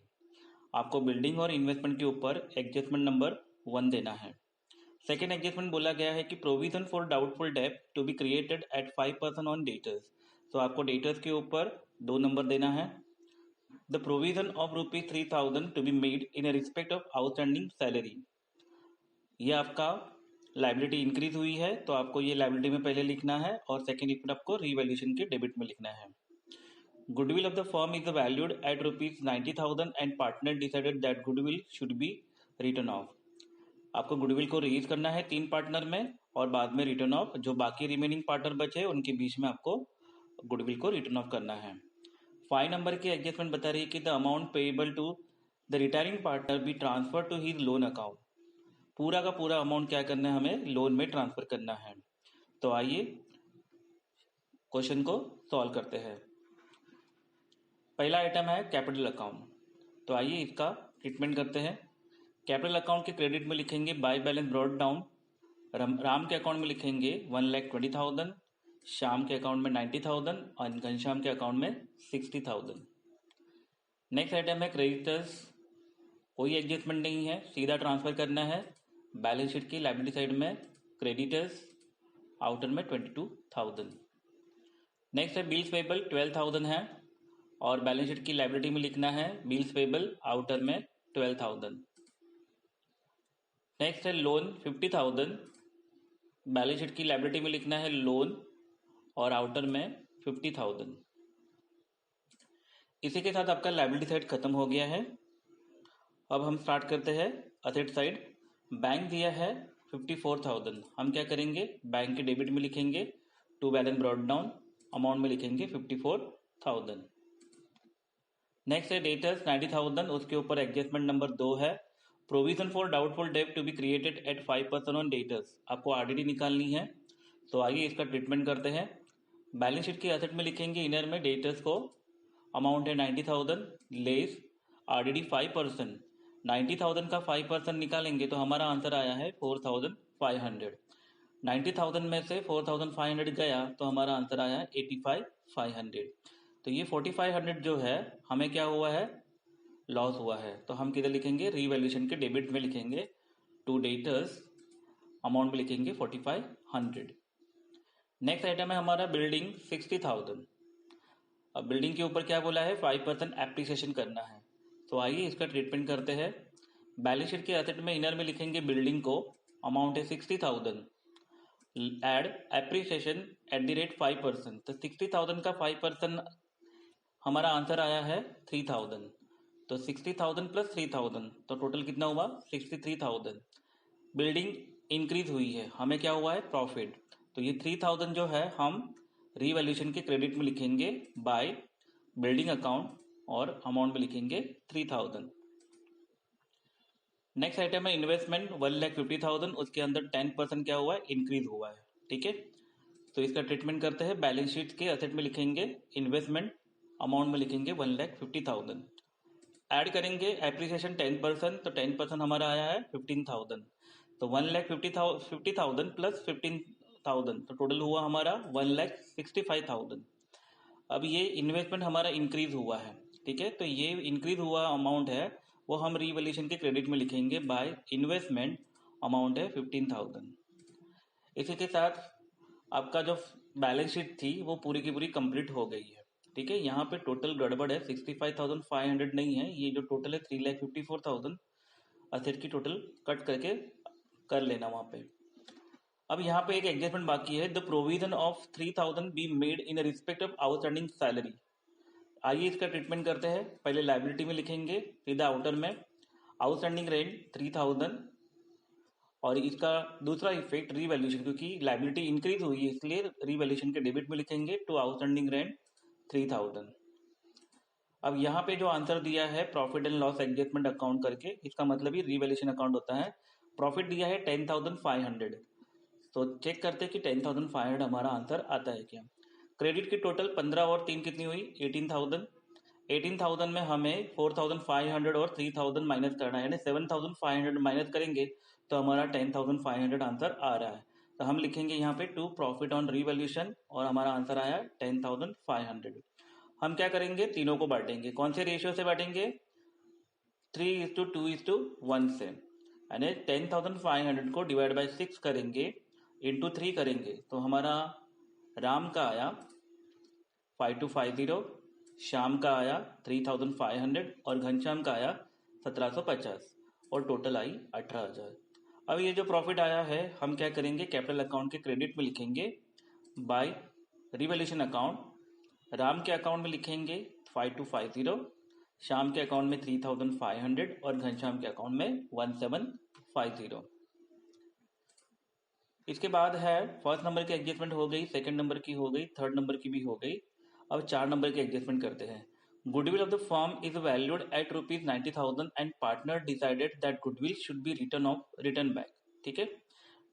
आपको building और investment के ऊपर adjustment number 1 देना है। Second adjustment बोला गया है कि provision for doubtful debt to be created at 5% on debtors. तो आपको डेटर्स के ऊपर 2 नंबर देना है। The provision of ₹3,000 to be made in respect of outstanding salary. ये आपका लाइबिलिटी इंक्रीज हुई है, तो आपको ये लाइबिलिटी में पहले लिखना है और सेकेंड इफेक्ट आपको रीवैल्यूएशन के डेबिट में लिखना है। Goodwill of the firm is valued eight ₹90,000 and partner decided that goodwill should be return of. आपको गुडविल को रिलीज करना है 3 पार्टनर में और बाद में रिटर्न ऑफ, जो बाकी रिमेनिंग पार्टनर बचे उनके बीच में आपको गुडविल को रिटर्न ऑफ करना है। 5 नंबर की एडजस्टमेंट बता रही है कि the amount payable to the retiring partner be transfer to his loan account. पूरा का पूरा अमाउंट क्या करना है, हमें लोन में ट्रांसफर करना है। तो आइए क्वेश्चन को सॉल्व करते हैं। पहला आइटम है कैपिटल अकाउंट। तो आइए इसका ट्रीटमेंट करते हैं। कैपिटल अकाउंट के क्रेडिट में लिखेंगे by balance brought down. Ram के अकाउंट में लिखेंगे 1,20,000, श्याम के अकाउंट में 90,000 और घनश्याम के अकाउंट में 60,000। नेक्स्ट आइटम है क्रेडिटर्स। कोई एडजस्टमेंट नहीं है, सीधा ट्रांसफर करना है। बैलेंस शीट की लायबिलिटी साइड में क्रेडिटर्स, आउटर में 22,000। नेक्स्ट है बिल्स पेबल 12,000 है और बैलेंस शीट की लायबिलिटी में लिखना है बिल्स पेबल, आउटर में 12,000। नेक्स्ट है लोन 50,000, बैलेंस शीट की लायबिलिटी में लिखना है लोन और आउटर में 50,000। इसी के साथ आपका लायबिलिटी साइड खत्म हो गया है। अब हम स्टार्ट करते हैं असेट साइड। बैंक दिया है 54,000, हम क्या करेंगे, बैंक के डेबिट में लिखेंगे to balance brought down, amount में लिखेंगे 54,000। नेक्स्ट है डेटर्स 90,000, उसके ऊपर एडजस्टमेंट नंबर 2 है provision for doubtful debt to be created at 5% on debtors. आपको आरडीडी निकालनी है, तो आइए इसका ट्रीटमेंट करते हैं। बैलेंस शीट के एसेट में लिखेंगे इनर में डेटर्स को, अमाउंट है 90,000 लेस आरडीडी 5%। 90,000 का 5% निकालेंगे तो हमारा आंसर आया है 4,500। 90,000 में से 4,500 गया तो हमारा आंसर आया है 85,500। तो ये 4,500 जो है हमें क्या हुआ है, लॉस हुआ है। तो हम किधर लिखेंगे, रीवैल्यूएशन के डेबिट में लिखेंगे टू डेटर्स, अमाउंट में लिखेंगे 4,500। नेक्स्ट आइटम है हमारा बिल्डिंग 60,000। अब बिल्डिंग के ऊपर क्या बोला है, 5% एप्रिसिएशन करना है। तो आइए इसका ट्रीटमेंट करते हैं। बैलेंस शीट के एसेट में इनर में लिखेंगे बिल्डिंग को, अमाउंट है 60,000, add appreciation at the rate 5%। तो 60,000 का 5% हमारा आंसर आया है 3,000। तो 60,000 प्लस 3,000 तो टोटल कितना हुआ, 63,000। बिल्डिंग इंक्रीज हुई है, हमें क्या हुआ है, प्रॉफिट। तो ये 3,000 जो है हम रीवैल्यूएशन के क्रेडिट में लिखेंगे बाय बिल्डिंग अकाउंट और अमाउंट में लिखेंगे 3,000। नेक्स्ट आइटम है इन्वेस्टमेंट 1,50,000, उसके अंदर 10% क्या हुआ है, इंक्रीज हुआ है। ठीक है, तो इसका ट्रीटमेंट करते हैं। बैलेंस शीट के एसेट में लिखेंगे इन्वेस्टमेंट, अमाउंट में लिखेंगे 1,50,000, ऐड करेंगे एप्रिसिएशन 10%, तो 10% हमारा आया है 15,000। तो 1,50,000 प्लस 15,000 तो टोटल हुआ हमारा 1,65,000। अब ये इन्वेस्टमेंट हमारा इंक्रीज हुआ है, ठीक है, तो ये इंक्रीज हुआ अमाउंट है वो हम रीवैल्यूएशन के क्रेडिट में लिखेंगे बाय इन्वेस्टमेंट, अमाउंट है 15,000। इसी के साथ आपका जो बैलेंस शीट थी वो पूरी की पूरी कंप्लीट हो गई है। ठीक है, यहाँ पे टोटल गड़बड़ है, 65,500 नहीं है, ये जो टोटल है 3,54,000 असेट की टोटल कट करके कर लेना वहाँ पे। अब यहाँ पे एक एडजस्टमेंट बाकी है, the provision of 3,000 B made in respect of outstanding salary. आइए इसका ट्रीटमेंट करते हैं। पहले लाइबिलिटी में लिखेंगे, सीधा आउटर में आउटस्टैंडिंग रेंट 3,000, और इसका दूसरा इफेक्ट रीवैल्यूएशन, क्योंकि लाइबिलिटी इंक्रीज हुई है इसलिए रीवैल्यूएशन के डेबिट में लिखेंगे टू आउटस्टैंडिंग रेंट 3,000। अब यहाँ पे जो आंसर दिया है profit and loss adjustment account करके, इसका मतलब ही रीवैल्यूएशन अकाउंट होता है। प्रॉफिट दिया है 10,500, तो चेक करते हैं कि 10,500 हमारा आंसर आता है क्या। क्रेडिट की टोटल 15 और 3 कितनी हुई, 18,000। 18,000 में हमें 4,500 और 3,000 माइनस करना है, यानी 7,500 माइनस करेंगे तो हमारा 10,500 आंसर आ रहा है। तो हम लिखेंगे यहाँ पे टू प्रॉफिट ऑन रीवैल्यूएशन, और हमारा आंसर आया 10,500। हम क्या करेंगे, तीनों को बांटेंगे। कौन से रेशियो से बांटेंगे, 3:2:1 से, यानी 10,500 को डिवाइड बाई 6 करेंगे, इंटू 3 करेंगे, तो हमारा राम का आया 5250, श्याम का आया 3,500 और घनश्याम का आया 1,750, और टोटल आई 18,000। अब ये जो प्रॉफिट आया है हम क्या करेंगे, कैपिटल अकाउंट के क्रेडिट में लिखेंगे बाय रिवैल्यूएशन अकाउंट। राम के अकाउंट में लिखेंगे 5250, श्याम के अकाउंट में 3,500 और घनश्याम के अकाउंट में 1,750। इसके बाद है फर्स्ट नंबर की एडजस्टमेंट हो गई, सेकंड नंबर की हो गई, थर्ड नंबर की भी हो गई। अब 4 नंबर की एडजस्टमेंट करते हैं। Goodwill of the firm is valued eight ₹90,000 and partner decided that goodwill should be return back. ठीक है,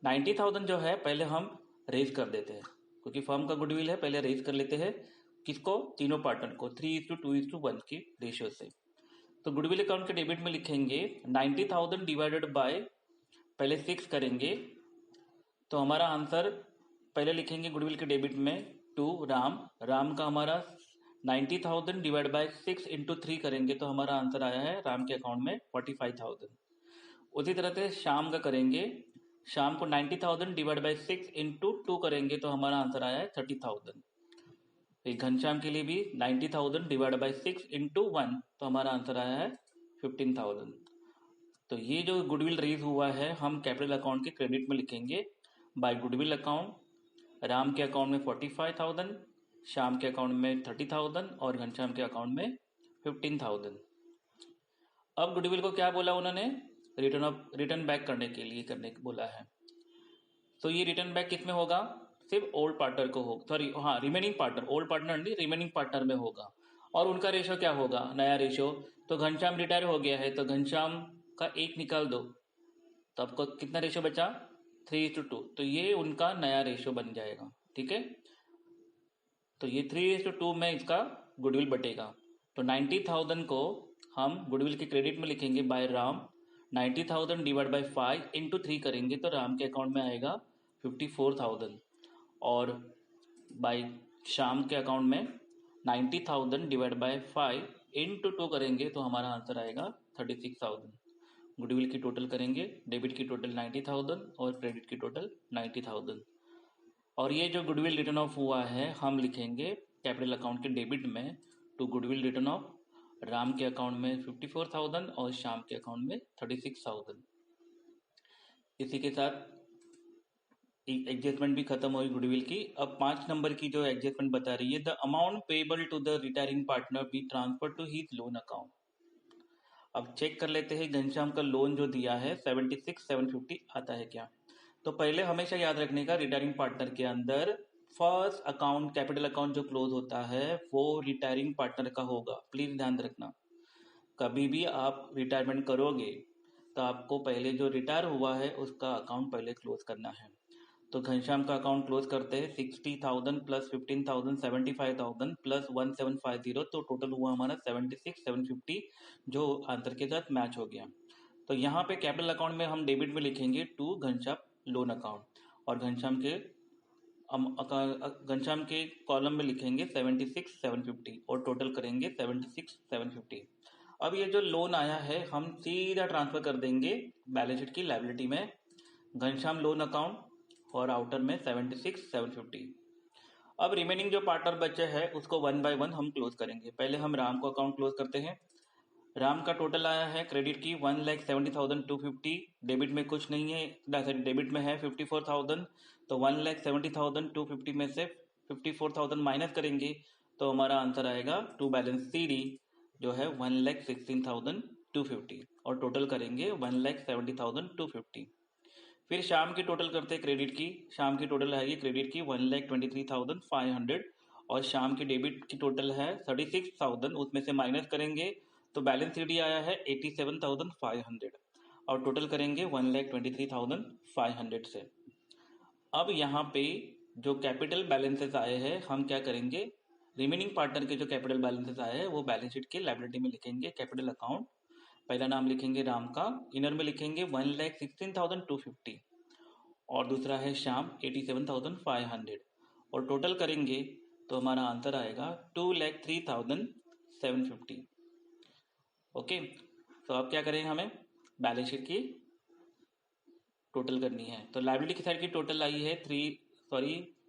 90,000 जो है पहले हम रेज कर देते हैं, क्योंकि फर्म का गुडविल है, पहले रेज कर लेते हैं। किसको, तीनों पार्टनर को 3:2:1 की रेशियो से। तो गुडविल अकाउंट के डेबिट में लिखेंगे 90,000 डिवाइडेड बाय, पहले 6 करेंगे, तो हमारा आंसर पहले लिखेंगे गुडविल के डेबिट में टू राम का हमारा 90,000 डिवाइड बाय 6 इंटू 3 करेंगे, तो हमारा आंसर आया है राम के अकाउंट में 45,000। उसी तरह से शाम का करेंगे, शाम को 90,000 डिवाइड बाय 6 इंटू 2 करेंगे, तो हमारा आंसर आया है 30,000। घनश्याम के लिए भी 90,000 डिवाइड बाय 6 इंटू 1, तो हमारा आंसर आया है 15,000। तो ये जो गुडविल रेज हुआ है हम कैपिटल अकाउंट के क्रेडिट में लिखेंगे बाय गुडविल अकाउंट। राम के अकाउंट में 45,000, श्याम के अकाउंट में 30,000 और घनश्याम के अकाउंट में 15,000। अब गुडविल को क्या बोला उन्होंने, रिटर्न बैक करने के लिए बोला है। तो ये रिटर्न बैक किस में होगा, सिर्फ ओल्ड पार्टनर को होगा, सॉरी हाँ रिमेनिंग पार्टनर, ओल्ड पार्टनर नहीं रिमेनिंग पार्टनर में होगा। और उनका रेशो क्या होगा, नया रेशो। तो घनश्याम रिटायर हो गया है, तो घनश्याम का 1 निकाल दो, तो आपको कितना रेशो बचा, 3:2। तो ये उनका नया रेशो बन जाएगा। ठीक है, तो ये 3:2 में इसका गुडविल बटेगा। तो 90,000 को हम गुडविल के क्रेडिट में लिखेंगे by Ram, 90,000 divide by 5 into 3 करेंगे, तो राम के अकाउंट में आएगा 54,000, और बाय श्याम के अकाउंट में 90,000 डिवाइड बाय 5 इंटू 2 करेंगे, तो हमारा आंसर आएगा 36,000। गुडविल की टोटल करेंगे, डेबिट की टोटल 90,000 और क्रेडिट की टोटल 90,000। और ये जो गुडविल रिटर्न ऑफ हुआ है हम लिखेंगे कैपिटल अकाउंट के डेबिट में to goodwill written off, Ram के अकाउंट में 54,000 और श्याम के अकाउंट में 36,000। इसी के साथ एडजस्टमेंट भी खत्म हुई गुडविल की। अब 5 नंबर की जो एडजस्टमेंट बता रही है, the amount payable to the retiring partner be transfer to his loan account. अब चेक कर लेते हैं घनश्याम का लोन जो दिया है 76,750 आता है क्या। तो पहले हमेशा याद रखने का, रिटायरिंग पार्टनर के अंदर फर्स्ट अकाउंट कैपिटल अकाउंट जो क्लोज होता है वो रिटायरिंग पार्टनर का होगा। प्लीज ध्यान रखना, कभी भी आप रिटायरमेंट करोगे तो आपको पहले जो रिटायर हुआ है उसका अकाउंट पहले क्लोज करना है। तो घनश्याम का अकाउंट क्लोज करते हैं 60,000 प्लस 15,000 75,000 प्लस 1,750, तो टोटल हुआ हमारा 76,750, जो आंसर के साथ मैच हो गया। तो यहाँ पे कैपिटल अकाउंट में हम डेबिट में लिखेंगे टू घनश्याम लोन अकाउंट, और घनश्याम के कॉलम में लिखेंगे 76,750 और टोटल करेंगे 76,750। अब ये जो लोन आया है हम सीधा ट्रांसफर कर देंगे बैलेंस शीट की लायबिलिटी में, घनश्याम लोन अकाउंट और आउटर में 76,750। अब रिमेनिंग जो पार्टनर बचे हैं उसको वन बाय वन हम क्लोज करेंगे। पहले हम राम को अकाउंट क्लोज करते हैं। राम का टोटल आया है क्रेडिट की 1,70,250, डेबिट में कुछ नहीं है, डेबिट में है 54,000, तो 1,70,250 में से 54,000 माइनस करेंगे तो हमारा आंसर आएगा टू बैलेंस सी डी जो है 1,16,250 और टोटल करेंगे 1,70,250। फिर शाम की टोटल करते हैं क्रेडिट की। शाम की टोटल है ये क्रेडिट की 1,23,500 और शाम की डेबिट की टोटल है 36,000, उसमें से माइनस करेंगे तो बैलेंस सीडी आया है 87,500 और टोटल करेंगे 1,23,500 से। अब यहाँ पे जो कैपिटल बैलेंसेस आए हैं हम क्या करेंगे, रिमेनिंग पार्टनर के जो कैपिटल बैलेंसेस आए हैं वो बैलेंस शीट के लायबिलिटी में लिखेंगे। कैपिटल अकाउंट पहला नाम लिखेंगे राम का, इनर में लिखेंगे 1,16,250 और दूसरा है श्याम 87,500 और टोटल करेंगे तो हमारा आंसर आएगा 2,03,750। ओके, तो अब क्या करें, हमें बैलेंस शीट की टोटल करनी है। तो लायबिलिटी की साइड की टोटल आई है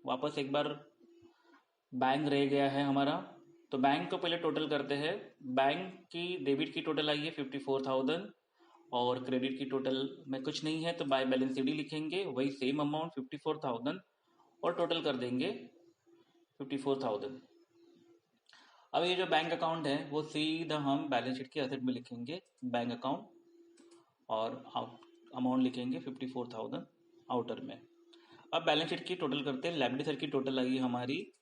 वापस एक बार बैंक रह गया है हमारा, तो बैंक को पहले टोटल करते हैं। बैंक की डेबिट की टोटल आई है 54,000 और क्रेडिट की टोटल में कुछ नहीं है तो बाय बैलेंस सीडी लिखेंगे, वही सेम अमाउंट 54,000 और टोटल कर देंगे 54,000। अब ये जो बैंक अकाउंट है वो सीधा हम बैलेंस शीट के असेट में लिखेंगे, बैंक अकाउंट, और अमाउंट लिखेंगे 54,000 आउटर में। अब बैलेंस शीट की टोटल करते हैं। लायबिलिटी साइड की टोटल आई है हमारी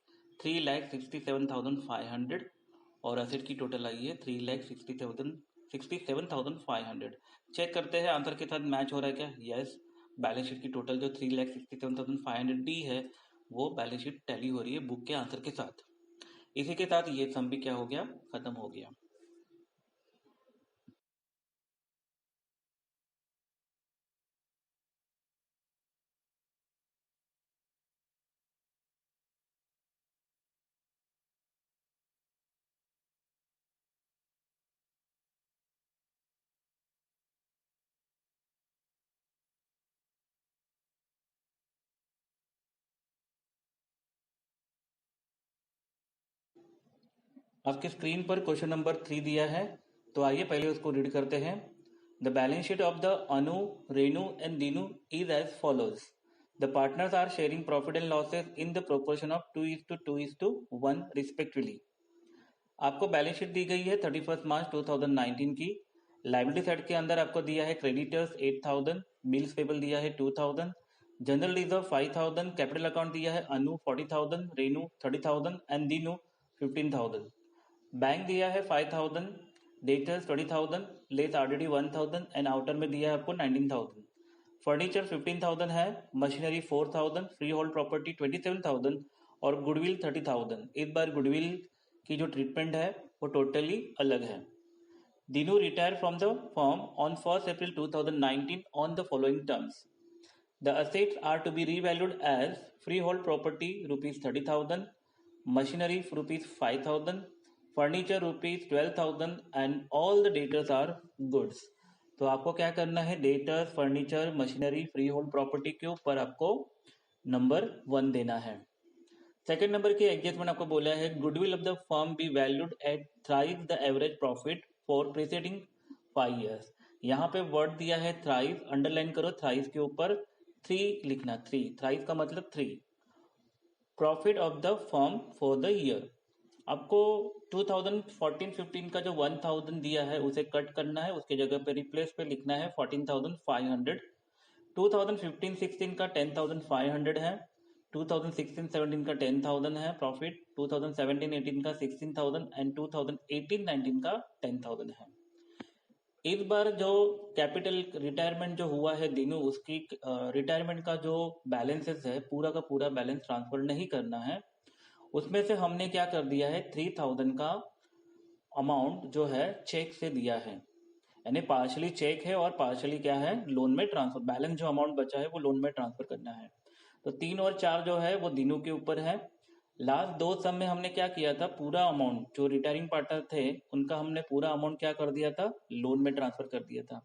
3,67,500 और असेट की टोटल आई है 3,67,500। चेक करते हैं आंसर के साथ मैच हो रहा है क्या। यस, बैलेंस शीट की टोटल जो 3,67,500 डी है वो बैलेंस शीट टैली हो रही है बुक के आंसर के साथ। इसी के साथ ये सम भी क्या हो गया, खत्म हो गया। आपके स्क्रीन पर क्वेश्चन नंबर 3 दिया है, तो आइए पहले उसको रीड करते हैं। The balance sheet of the Anu, Renu and Dinu is as follows. The partners are sharing profit and losses in the proportion of 2:2:1 respectively. आपको बैलेंस शीट दी गई है 31 मार्च 2019 की। लायबिलिटी साइड के अंदर आपको दिया है क्रेडिटर्स 8,000, बिल्स पेबल दिया है 2,000, जनरल रिजर्व 5,000, कैपिटल अकाउंट दिया है अनु 40,000, रेणु 30,000 एंड दीनू 15,000। बैंक दिया है 5,000, debtors 20,000, less RDD 1,000 and outer में दिया है आपको 19,000। फर्नीचर 15,000 है, मशीनरी 4,000, फ्री होल्ड प्रॉपर्टी 27,000 और गुडविल 30,000। इस बार गुडविल की जो ट्रीटमेंट है वो टोटली अलग है। Dinu retire from the firm on 1 April 2019 on the following terms. The assets are to be revalued as freehold property rupees 30,000, machinery rupees 5,000, furniture rupees 12,000 and all the debtors are goods. तो आपको क्या करना है, debtors, furniture, machinery, free hold property के ऊपर आपको number 1 देना है। सेकंड नंबर की एडजस्टमेंट आपको बोला है goodwill of the firm B valued eight thrice the average profit for preceding 5 years। यहाँ पे वर्ड दिया है थ्राइस, अंडरलाइन करो, थ्राइस के ऊपर 3 लिखना, 3, थ्राइस का मतलब 3। Profit of the firm for the year. आपको 2014-15 का जो 1,000 दिया है उसे कट करना है, उसके जगह पे रिप्लेस पे लिखना है 14,500। 2015-16 का 10,500 है, 2016-17 का 10,000 है प्रॉफिट, 2017-18 का 16,000 एंड 2018-19 का 10,000 है। इस बार जो कैपिटल रिटायरमेंट जो हुआ है दिनों, उसकी रिटायरमेंट का जो बैलेंसेस है पूरा का पूरा बैलेंस ट्रांसफर नहीं करना है। उसमें से हमने क्या कर दिया है 3,000 का अमाउंट जो है चेक से दिया है, यानी पार्शली चेक है और पार्शली क्या है लोन में ट्रांसफर। बैलेंस जो अमाउंट बचा है वो लोन में ट्रांसफर करना है। तो 3 और 4 जो है वो दिनों के ऊपर है। लास्ट 2 सम में हमने क्या किया था, पूरा अमाउंट जो रिटायरिंग पार्टनर थे उनका हमने पूरा अमाउंट क्या कर दिया था, लोन में ट्रांसफर कर दिया था।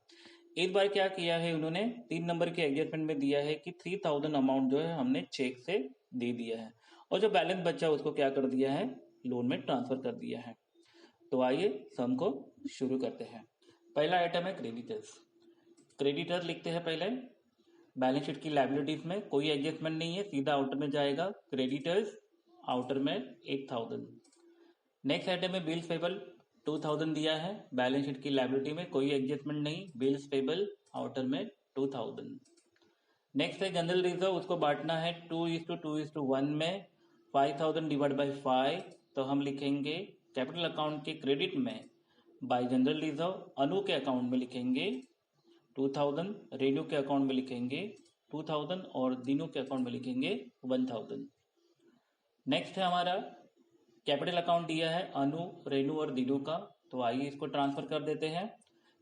इस बार क्या किया है उन्होंने 3 नंबर के एडजस्टमेंट में दिया है कि 3,000 अमाउंट जो है हमने चेक से दे दिया है और जो बैलेंस बचा उसको क्या कर दिया है, लोन में ट्रांसफर कर दिया है। तो आइए सम को शुरू करते हैं। पहला आइटम है क्रेडिटर्स। क्रेडिटर लिखते हैं पहले बैलेंस शीट की लायबिलिटीज में, कोई एडजस्टमेंट नहीं है, सीधा आउटर में जाएगा। क्रेडिटर्स आउटर में 8000। नेक्स्ट आइटम है बिल्स पेबल, 2000 दिया है, बैलेंस शीट की लायबिलिटी में कोई एडजस्टमेंट नहीं, बिल्स पेबल आउटर में 2000। नेक्स्ट है जनरल रिजर्व, उसको बांटना है 2:2:1 में, 5000 डिवाइड बाई 5, तो हम लिखेंगे कैपिटल अकाउंट के क्रेडिट में बाय जनरल रिजर्व, अनु के अकाउंट में लिखेंगे 2000, रेनू के अकाउंट में लिखेंगे 2000 और दिनू के अकाउंट में लिखेंगे 1000। नेक्स्ट है हमारा कैपिटल अकाउंट दिया है अनु, रेनू और दिनू का, तो आइए इसको ट्रांसफर कर देते हैं।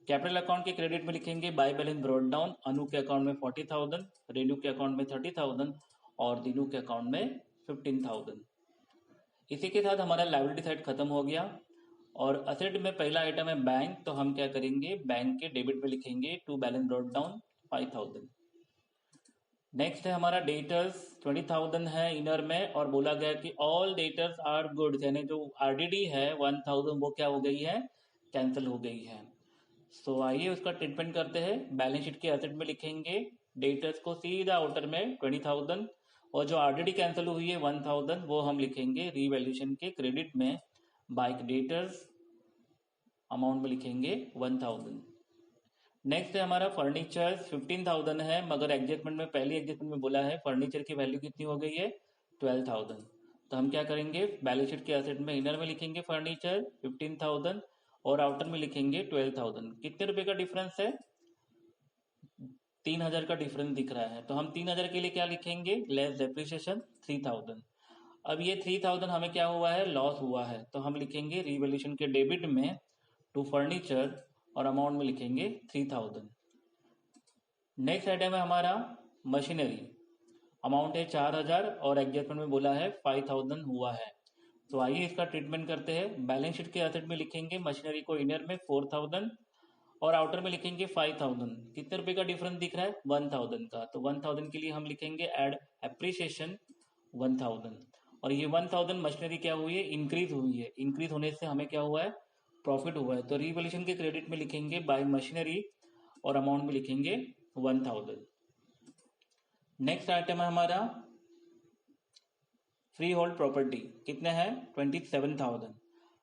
कैपिटल अकाउंट के क्रेडिट में लिखेंगे बाय बैलेंस ब्रॉट डाउन, अनु के अकाउंट में 40,000, रेनू के अकाउंट में 30,000 और दिनू के अकाउंट में 15,000। इसी के साथ हमारा लायबिलिटी साइड खत्म हो गया। और असेट में पहला आइटम है बैंक, तो हम क्या करेंगे, बैंक के डेबिट में लिखेंगे to balance brought down 5,000। Next है हमारा डेटर्स, 20,000 है इनर में, और बोला गया कि ऑल डेटर्स आर गुड, यानी जो आरडीडी है 1000 वो क्या हो गई है, कैंसिल हो गई है। सो आइए उसका ट्रीटमेंट करते हैं। बैलेंस शीट के एसेट में लिखेंगे डेटर्स को सीधा आउटर में 20,000, और जो आरडीडी कैंसिल हुई है 1000 वो हम लिखेंगे रीवैल्यूएशन के क्रेडिट में बाय डेटर्स अमाउंट में लिखेंगे 1000। नेक्स्ट है हमारा फर्नीचर, 15,000 है, मगर एडजस्टमेंट में पहली एडजस्टमेंट में बोला है फर्नीचर की वैल्यू कितनी हो गई है, 12,000। तो हम क्या करेंगे, बैलेंस शीट के एसेट में इनर में लिखेंगे फर्नीचर 15,000 और आउटर में लिखेंगे 12,000। कितने रुपए का डिफरेंस है, 3,000 का डिफरेंस दिख रहा है, तो हम 3,000 के लिए क्या लिखेंगे, लेस डेप्रिसिएशन 3,000। अब ये 3,000 हमें क्या हुआ है, लॉस हुआ है, तो हम लिखेंगे रीवैल्यूएशन के डेबिट में टू फर्नीचर और अमाउंट में लिखेंगे 3,000। नेक्स्ट आइटम है हमारा मशीनरी, अमाउंट है 4,000 और एडजस्टमेंट में बोला है 5,000 हुआ है। तो आइए इसका ट्रीटमेंट करते हैं। बैलेंस शीट के एसेट में लिखेंगे मशीनरी को इनर में 4,000 और आउटर में लिखेंगे 5,000। कितने रुपए का डिफरेंस दिख रहा है, 1,000 का, तो 1,000 के लिए हम लिखेंगे एड एप्रिसिएशन 1,000। और ये 1,000 मशीनरी क्या हुई है, इंक्रीज हुई है, इंक्रीज होने से हमें क्या हुआ है, प्रॉफिट हुआ है, तो रीवैल्यूएशन के क्रेडिट में लिखेंगे बाय मशीनरी और अमाउंट में लिखेंगे 1,000। नेक्स्ट आइटम है हमारा फ्री होल्ड प्रॉपर्टी, कितने हैं, 27,000।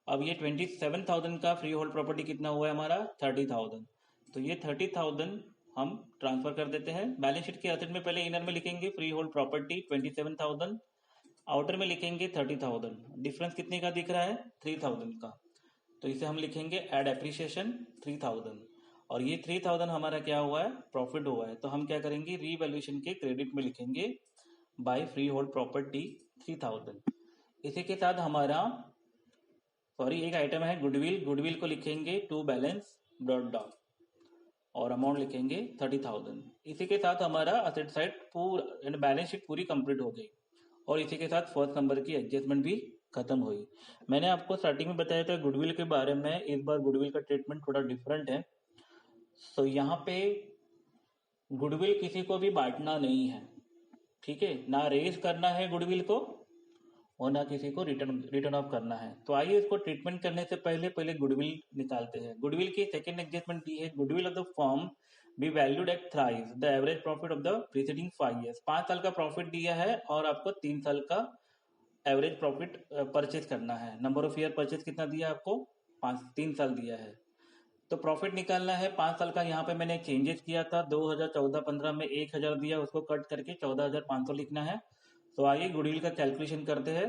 अब ये 27,000 का फ्री होल्ड प्रॉपर्टी कितना हुआ है हमारा, 30,000। तो ये 30,000 हम ट्रांसफर कर देते हैं। बैलेंस शीट के एसेट में पहले इनर में लिखेंगे फ्री होल्ड प्रॉपर्टी 27,000, आउटर में लिखेंगे 30,000। डिफरेंस कितने का दिख रहा है, 3,000 का, तो इसे हम लिखेंगे एड एप्रिसिएशन 3,000। और ये 3,000 हमारा क्या हुआ है, प्रॉफिट हुआ है, तो हम क्या करेंगे, रीवैल्यूएशन के क्रेडिट में लिखेंगे बाय फ्री होल्ड प्रॉपर्टी 3,000। इसी के साथ हमारा एक आइटम है गुडविल, गुडविल को लिखेंगे टू बैलेंस ब्रॉट डाउन और अमाउंट लिखेंगे 30,000। इसी के साथ हमारा असेट साइड पूरा बैलेंस शीट पूरी कंप्लीट हो गई और इसी के साथ फर्स्ट नंबर की एडजस्टमेंट भी खत्म हुई। मैंने आपको स्टार्टिंग में बताया था गुडविल के बारे में, इस बार गुडविल का ट्रीटमेंट थोड़ा डिफरेंट है। सो यहाँ पे गुडविल किसी को भी बांटना नहीं है, ठीक है, ना रेज करना है गुडविल को और ना किसी को रिटर्न ऑफ करना है। तो आइए इसको ट्रीटमेंट करने से पहले गुडविल निकालते हैं। गुडविल की सेकेंड एडजस्टमेंट दी है, goodwill of the firm B valued eight thrice the average profit of the preceding 5 years. 5 साल का प्रॉफिट दिया है और आपको 3 साल का एवरेज प्रॉफिट परचेज करना है। नंबर ऑफ ईयर परचेज कितना दिया आपको, 3 साल दिया है। तो प्रॉफिट निकालना है 5 साल का। यहाँ पे मैंने चेंजेस किया था, 2014-15 में 1,000 दिया, उसको कट करके 14,500 लिखना है। तो आइए गुडविल का कैलकुलेशन करते हैं।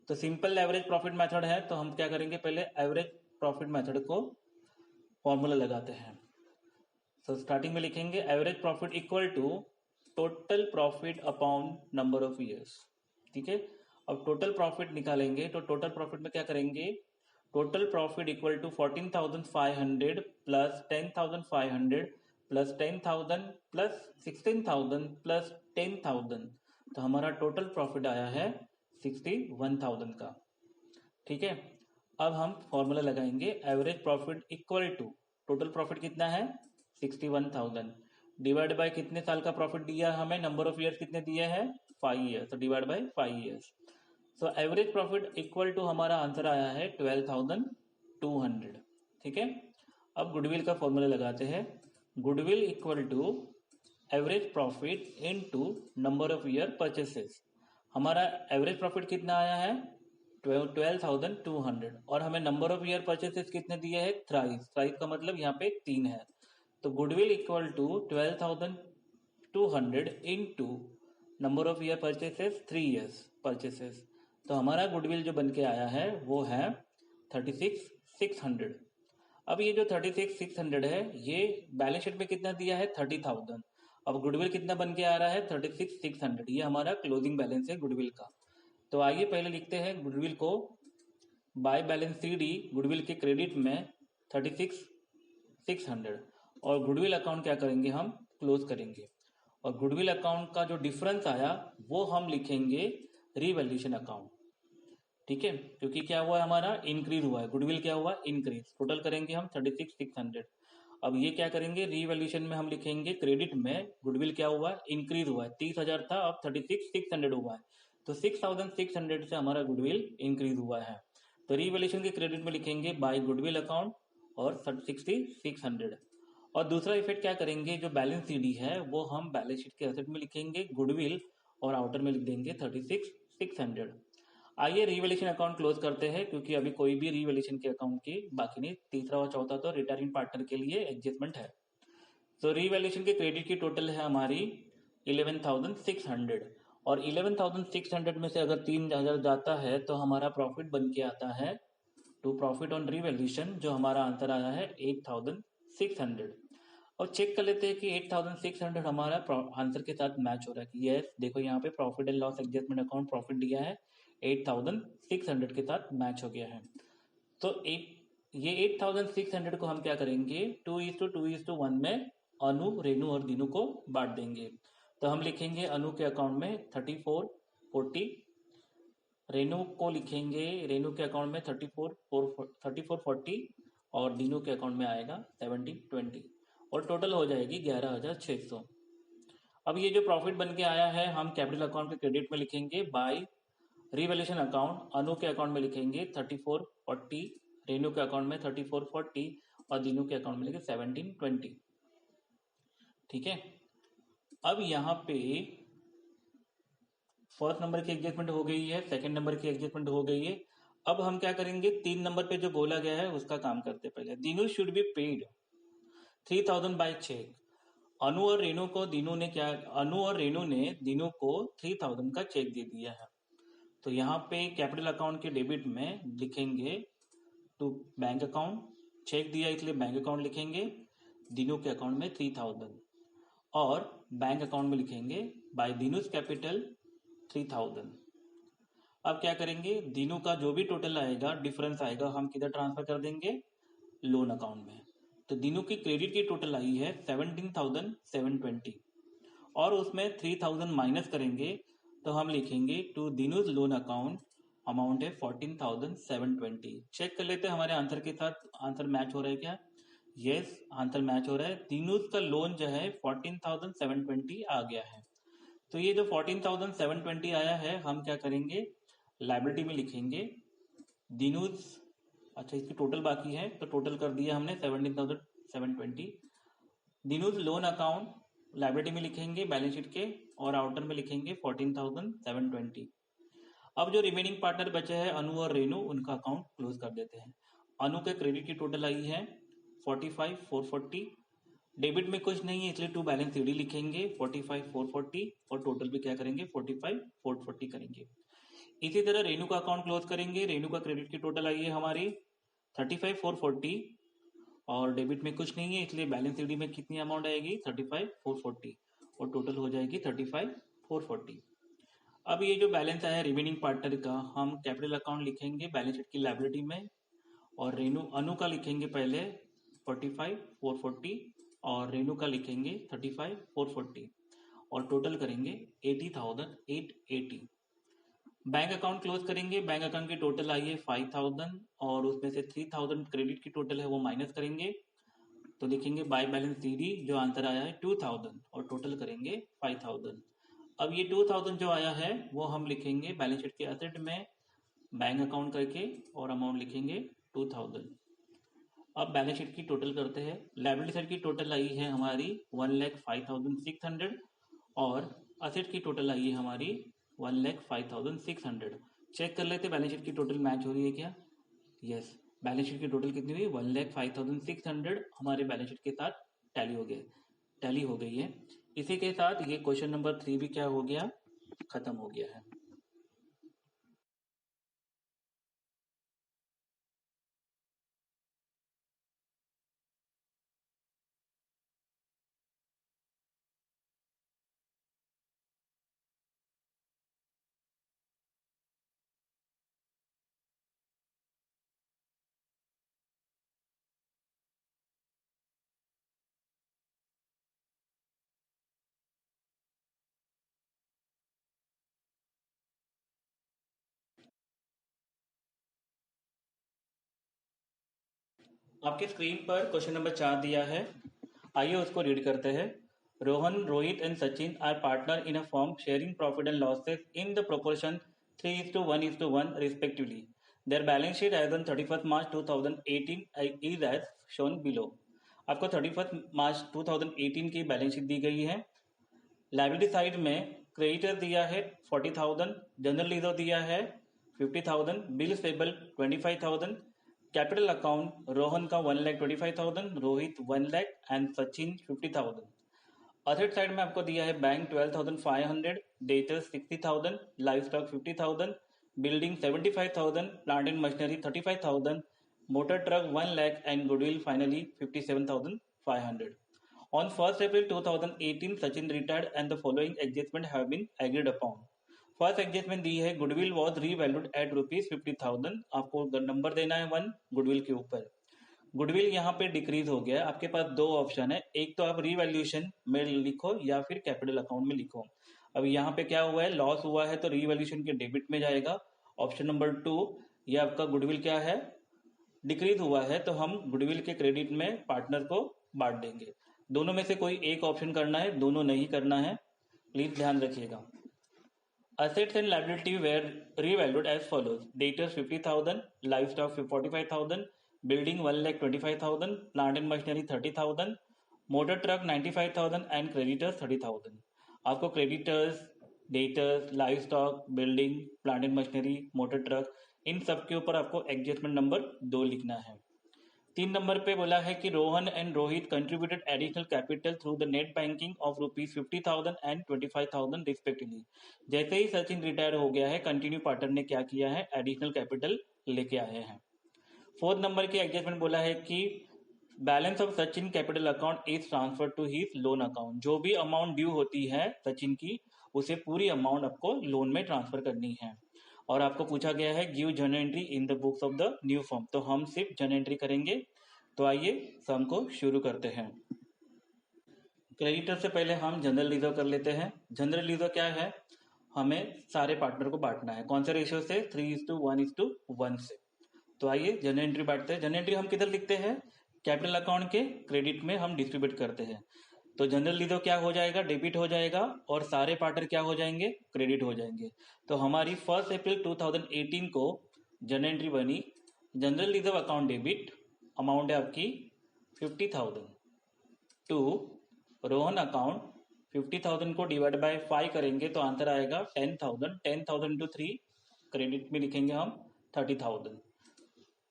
तो सिंपल एवरेज प्रॉफिट मेथड है, तो हम क्या करेंगे, पहले एवरेज प्रॉफिट मेथड को फॉर्मूला लगाते हैं। तो स्टार्टिंग में लिखेंगे average profit equal to total profit upon number of years, ठीक है। अब टोटल प्रॉफिट निकालेंगे, तो टोटल प्रॉफिट में क्या करेंगे, total profit equal to 14,500 plus 10,500 plus 10,000 plus 16,000 plus 10,000, तो हमारा टोटल प्रॉफिट आया है 61,000 का, ठीक है। अब हम फॉर्मूला लगाएंगे average profit equal to total profit कितना है 61,000 डिवाइड बाय कितने साल का प्रॉफिट दिया हमें, नंबर ऑफ ईयर्स कितने दिए हैं 5 ईयर्स, तो divide by 5 years. So average profit equal to हमारा आंसर आया है 12,200। ठीक है, अब गुडविल का फॉर्मूला लगाते हैं। Goodwill equal to average profit into number of year purchases. हमारा एवरेज प्रॉफिट कितना आया है 12,200 और हमें नंबर ऑफ ईयर परचेसेस कितने दिए हैं थ्राइस। थ्राइस का मतलब यहाँ पे 3 है। तो goodwill equal to 12,200 into number of year purchases 3 years purchases. तो हमारा गुडविल जो बन के आया है वो है 36,600। अब ये जो 36,600 है ये बैलेंस शीट में कितना दिया है 30,000। अब गुडविल कितना बन के आ रहा है 36,600। ये हमारा क्लोजिंग बैलेंस है गुडविल का। तो आइए पहले लिखते हैं गुडविल को बाय बैलेंस CD गुडविल के क्रेडिट में 36,600 और गुडविल अकाउंट क्या करेंगे हम क्लोज करेंगे। और गुडविल अकाउंट का जो डिफरेंस आया वो हम लिखेंगे रीवैल्यूएशन अकाउंट। ठीक है, क्योंकि क्या हुआ है हमारा इंक्रीज हुआ है, गुडविल क्या हुआ इंक्रीज। टोटल करेंगे हम 36,600। अब ये क्या करेंगे रीवैल्यूएशन में हम लिखेंगे क्रेडिट में गुडविल क्या हुआ इंक्रीज हुआ है। 30,000 था अब 36,600 हुआ है। तो 6,600 से हमारा गुडविल इंक्रीज हुआ है। तो रीवैल्यूएशन के क्रेडिट में लिखेंगे बाय गुडविल अकाउंट और 66,600। और दूसरा इफेक्ट क्या करेंगे जो बैलेंस CD है वो हम बैलेंस शीट के एसेट में लिखेंगे गुडविल और आउटर में लिख देंगे 36,600। आइए रीवैल्यूएशन अकाउंट क्लोज करते हैं क्योंकि अभी कोई भी रीवैल्यूएशन के अकाउंट की बाकी नहीं। तीसरा और चौथा तो रिटायरिंग पार्टनर के लिए एडजस्टमेंट है। तो रीवैल्यूएशन के क्रेडिट की टोटल है हमारी 11,600 और 11,600 में से अगर 3,000 जाता है तो हमारा प्रॉफिट बन के आता है टू प्रॉफिट ऑन रीवैल्यूएशन जो हमारा आंसर आया है 8,600। और चेक कर लेते हैं कि 8,600 हमारा आंसर के साथ मैच हो रहा है कि यस देखो यहाँ पे profit and loss adjustment account profit दिया है 8,600 के साथ मैच हो गया है। तो ये 8,600 को हम क्या करेंगे 2:1 में अनु रेनू और दीनू को बांट देंगे। तो हम लिखेंगे अनु के अकाउंट में 3440, रेनू को लिखेंगे रेनू के अकाउंट में 3440 और दीनू के अकाउंट में आएगा 7020 और टोटल हो जाएगी 11,600। अब ये जो प्रॉफिट बन के आया है हम कैपिटल अकाउंट के क्रेडिट में लिखेंगे बाय रीवैल्यूएशन अकाउंट। अनु के अकाउंट में लिखेंगे 3440, रेनू के अकाउंट में 3440 और दीनू के अकाउंट में लिखेंगे 1720। ठीक है, अब यहाँ पे फर्स्ट नंबर की एडजस्टमेंट हो गई है, सेकंड नंबर की एडजस्टमेंट हो गई है। अब हम क्या करेंगे 3 नंबर पे जो बोला गया है उसका काम करते पहले। Dinu should be paid 3,000 by cheque. Anu और रेनू ने दीनू को 3,000 का चेक दे दिया है। तो यहाँ पे कैपिटल अकाउंट के डेबिट में लिखेंगे टू बैंक अकाउंट, चेक दिया इसलिए बैंक अकाउंट लिखेंगे, दीनू के अकाउंट में 3,000 और बैंक अकाउंट में लिखेंगे बाय दीनूज कैपिटल 3,000। अब क्या करेंगे दीनू का जो भी टोटल आएगा डिफरेंस आएगा हम किधर ट्रांसफर कर देंगे लोन अकाउंट में। तो दीनू की क्रेडिट की टोटल आई है 17,720 और उसमें 3,000 माइनस करेंगे तो हम लिखेंगे टू दीनूज लोन अकाउंट अमाउंट है 14,720। चेक कर लेते हैं हमारे आंसर के साथ आंसर मैच हो रहा है क्या। यस आंसर मैच हो रहा है। दीनूज का लोन जो है 14,720 आ गया है। तो ये जो 14,720 आया है हम क्या करेंगे लायबिलिटी में लिखेंगे दीनूज। अच्छा इसकी टोटल बाकी है तो टोटल कर दिया हमने 17,720। दीनूज लोन अकाउंट लायबिलिटी में लिखेंगे बैलेंस शीट के और आउटर में लिखेंगे 14,720। अब जो रिमेनिंग पार्टनर बचे हैं अनु और रेनू उनका अकाउंट क्लोज कर देते हैं। अनु के क्रेडिट की टोटल आई है 45,440, डेबिट में कुछ नहीं है इसलिए टू बैलेंस CD लिखेंगे 45,440 और टोटल भी क्या करेंगे 45,440 करेंगे। इसी तरह रेनू का अकाउंट क्लोज करेंगे। रेनू का क्रेडिट की टोटल आई है हमारी 35,440 और डेबिट में कुछ नहीं है इसलिए बैलेंस CD में कितनी अमाउंट आएगी 35,440 और टोटल हो जाएगी 35,440। अब ये जो बैलेंस आया रिमेनिंग पार्टनर का हम कैपिटल अकाउंट लिखेंगे बैलेंस शीट की लायबिलिटी में और अनु का लिखेंगे पहले 45,440 और रेनू का लिखेंगे 35,440 और टोटल करेंगे 80,880। बैंक अकाउंट क्लोज करेंगे। बैंक अकाउंट की टोटल आई है 5,000 और उसमें से 3,000 क्रेडिट की टोटल है वो माइनस करेंगे तो लिखेंगे बाय बैलेंस CD जो आंसर आया है 2,000 और टोटल करेंगे 5,000। अब ये 2000 जो आया है वो हम लिखेंगे बैलेंस शीट के एसेट में बैंक अकाउंट करके और अमाउंट लिखेंगे 2000। अब बैलेंस शीट की टोटल करते हैं। लायबिलिटी साइड की टोटल आई है हमारी 1,05,600 और असेट की टोटल आई है हमारी 1,05,600। चेक कर लेते बैलेंस शीट की टोटल मैच हो रही है क्या। यस, बैलेंस शीट की टोटल कितनी हुई 1,05,600 हमारे बैलेंस शीट के साथ टैली हो गई है। इसी के साथ ये क्वेश्चन नंबर 3 भी क्या हो गया, खत्म हो गया है। आपके स्क्रीन पर क्वेश्चन नंबर 4 दिया है, आइए उसको रीड करते हैं। Rohan, Rohit and Sachin are partner in a firm sharing profit and losses in the proportion 3:1:1 respectively. Their balance sheet as on 31st March 2018 is as shown below. आपको 31st मार्च 2018 की बैलेंस शीट दी गई है। लायबिलिटी साइड में creditor दिया है 40,000, general reserve दिया है 50,000, bills payable 25,000, capital account Rohan का 1,25,000, Rohit 1 lakh and Sachin 50,000। Asset side में आपको दिया है bank 12,500, debtors 60,000, live stock 50,000, building 75,000, plant and machinery 35,000, motor truck 1 lakh and goodwill finally 57,500। On 1st April 2018, Sachin retired and the following adjustment have been agreed upon. First adjustment दी है, goodwill was revalued eight ₹50,000। आपको number देना है 1 goodwill के ऊपर। Goodwill यहाँ पे decrease हो गया है। आपके पास दो ऑप्शन है, एक तो आप रीवैल्यूएशन में लिखो या फिर कैपिटल अकाउंट में लिखो। अब यहाँ पे क्या हुआ है, लॉस हुआ है तो रीवैल्यूएशन के डेबिट में जाएगा। ऑप्शन नंबर 2, ये आपका गुडविल क्या है, डिक्रीज हुआ है तो हम गुडविल के क्रेडिट में पार्टनर को बांट देंगे। दोनों में से कोई एक ऑप्शन करना है, दोनों नहीं करना है, प्लीज ध्यान रखिएगा। Assets and liability were revalued as follows: debtors 50,000, livestock 45,000, building 1,25,000, plant and machinery 30,000, motor truck 95,000 and creditors 30,000। आपको creditors, debtors, livestock, building, plant and machinery, motor truck इन सब के ऊपर आपको एडजस्टमेंट नंबर 2 लिखना है। 3 नंबर पे बोला है कि Rohan and Rohit contributed additional capital through the net banking of ₹50,000 and 25,000 respectively. जैसे ही सचिन रिटायर हो गया है, कंटिन्यू पार्टनर ने क्या किया है, एडिशनल कैपिटल लेके आए हैं। 4th नंबर की एडजस्टमेंट बोला है कि balance of Sachin capital account is transfer to his loan account. जो भी अमाउंट ड्यू होती है सचिन की, उसे पूरी अमाउंट आपको लोन में ट्रांसफर करनी है। और आपको पूछा गया है give journal entry in the books of the new firm, तो हम सिर्फ जर्नल एंट्री करेंगे। तो आइए सम को शुरू करते हैं। क्रेडिटर से पहले हम जनरल रिजर्व कर लेते हैं। जनरल रिजर्व क्या है, हमें सारे पार्टनर को बांटना है। कौन से रेशियो से, 3:1:1 से। तो आइए जनरल एंट्री बांटते हैं। जनरल एंट्री हम किधर लिखते हैं, कैपिटल अकाउंट के क्रेडिट में हम डिस्ट्रीब्यूट करते हैं। तो जनरल रिजर्व क्या हो जाएगा, डेबिट हो जाएगा और सारे पार्टनर क्या हो जाएंगे, क्रेडिट हो जाएंगे। तो हमारी 1 अप्रैल 2018 को जनरल एंट्री बनी, general reserve account debit, amount है आपकी 50,000 टू रोहन अकाउंट 50,000 को डिवाइड बाय 5 करेंगे तो आंसर आएगा 10,000। 10,000 इंटू 3 क्रेडिट में लिखेंगे हम 30,000।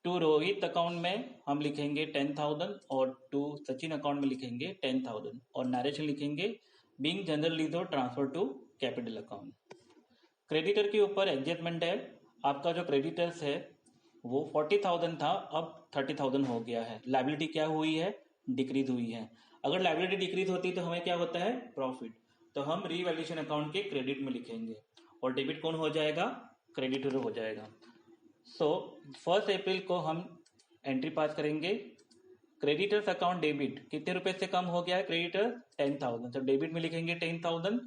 टू रोहित अकाउंट में हम लिखेंगे 10,000 और टू सचिन अकाउंट में लिखेंगे 10,000 और नरेशन लिखेंगे being general reserve transfer to capital account. Creditor के ऊपर एडजस्टमेंट है, आपका जो क्रेडिटर्स है वो 40,000 था, अब 30,000 हो गया है। लायबिलिटी क्या हुई है, डिक्रीज हुई है। अगर लायबिलिटी डिक्रीज होती तो हमें क्या होता है, प्रॉफिट। तो हम रीवैल्यूएशन अकाउंट के क्रेडिट में लिखेंगे और डेबिट कौन हो जाएगा, क्रेडिटर हो जाएगा। सो 1 अप्रैल को हम एंट्री पास करेंगे। क्रेडिटर्स अकाउंट डेबिट कितने रुपए से कम हो गया है, क्रेडिटर 10,000, तो डेबिट में लिखेंगे 10,000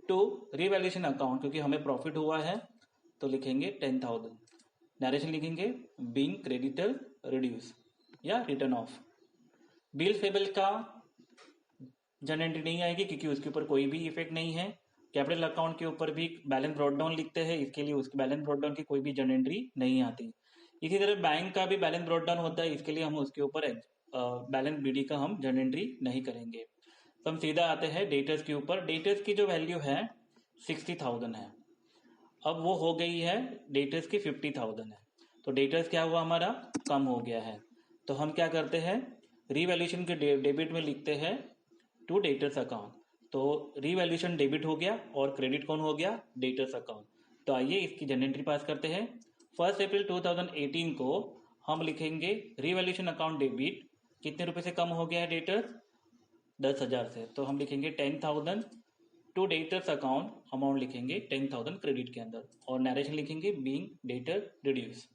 टू रिवैल्यूएशन अकाउंट, क्योंकि हमें प्रॉफिट हुआ है तो लिखेंगे 10,000। नरेशन लिखेंगे बीइंग क्रेडिटर रिड्यूस या रिटर्न ऑफ। बिल पेबल का जनरल एंट्री नहीं आएगी क्योंकि उसके ऊपर कोई भी इफेक्ट नहीं है। कैपिटल अकाउंट के ऊपर भी बैलेंस ब्रॉट डाउन लिखते हैं, इसके लिए उसकी बैलेंस ब्रॉट डाउन की कोई भी जर्नल एंट्री नहीं आती। इसी तरह बैंक का भी बैलेंस ब्रॉट डाउन होता है, इसके लिए हम उसके ऊपर बैलेंस बीडी का हम जर्नल एंट्री नहीं करेंगे। तो हम सीधा आते हैं डेटर्स के ऊपर। डेटर्स की जो वैल्यू है 60,000 है, अब वो हो गई है डेटर्स की 50,000 है। तो डेटर्स क्या हुआ हमारा, कम हो गया है। तो हम क्या करते हैं, रीवैल्यूएशन के डेबिट में लिखते हैं टू डेटर्स अकाउंट। तो रीवैल्यूएशन डेबिट हो गया और क्रेडिट कौन हो गया, डेटर्स अकाउंट। तो आइए इसकी जर्नल एंट्री पास करते हैं। 1 अप्रैल 2018 को हम लिखेंगे रीवैल्यूएशन अकाउंट डेबिट कितने रुपए से कम हो गया है डेटर्स, 10,000 से। तो हम लिखेंगे 10,000 टू डेटर्स अकाउंट, अमाउंट लिखेंगे 10,000 क्रेडिट के अंदर, और नरेशन लिखेंगे बीइंग डेटर रिड्यूस।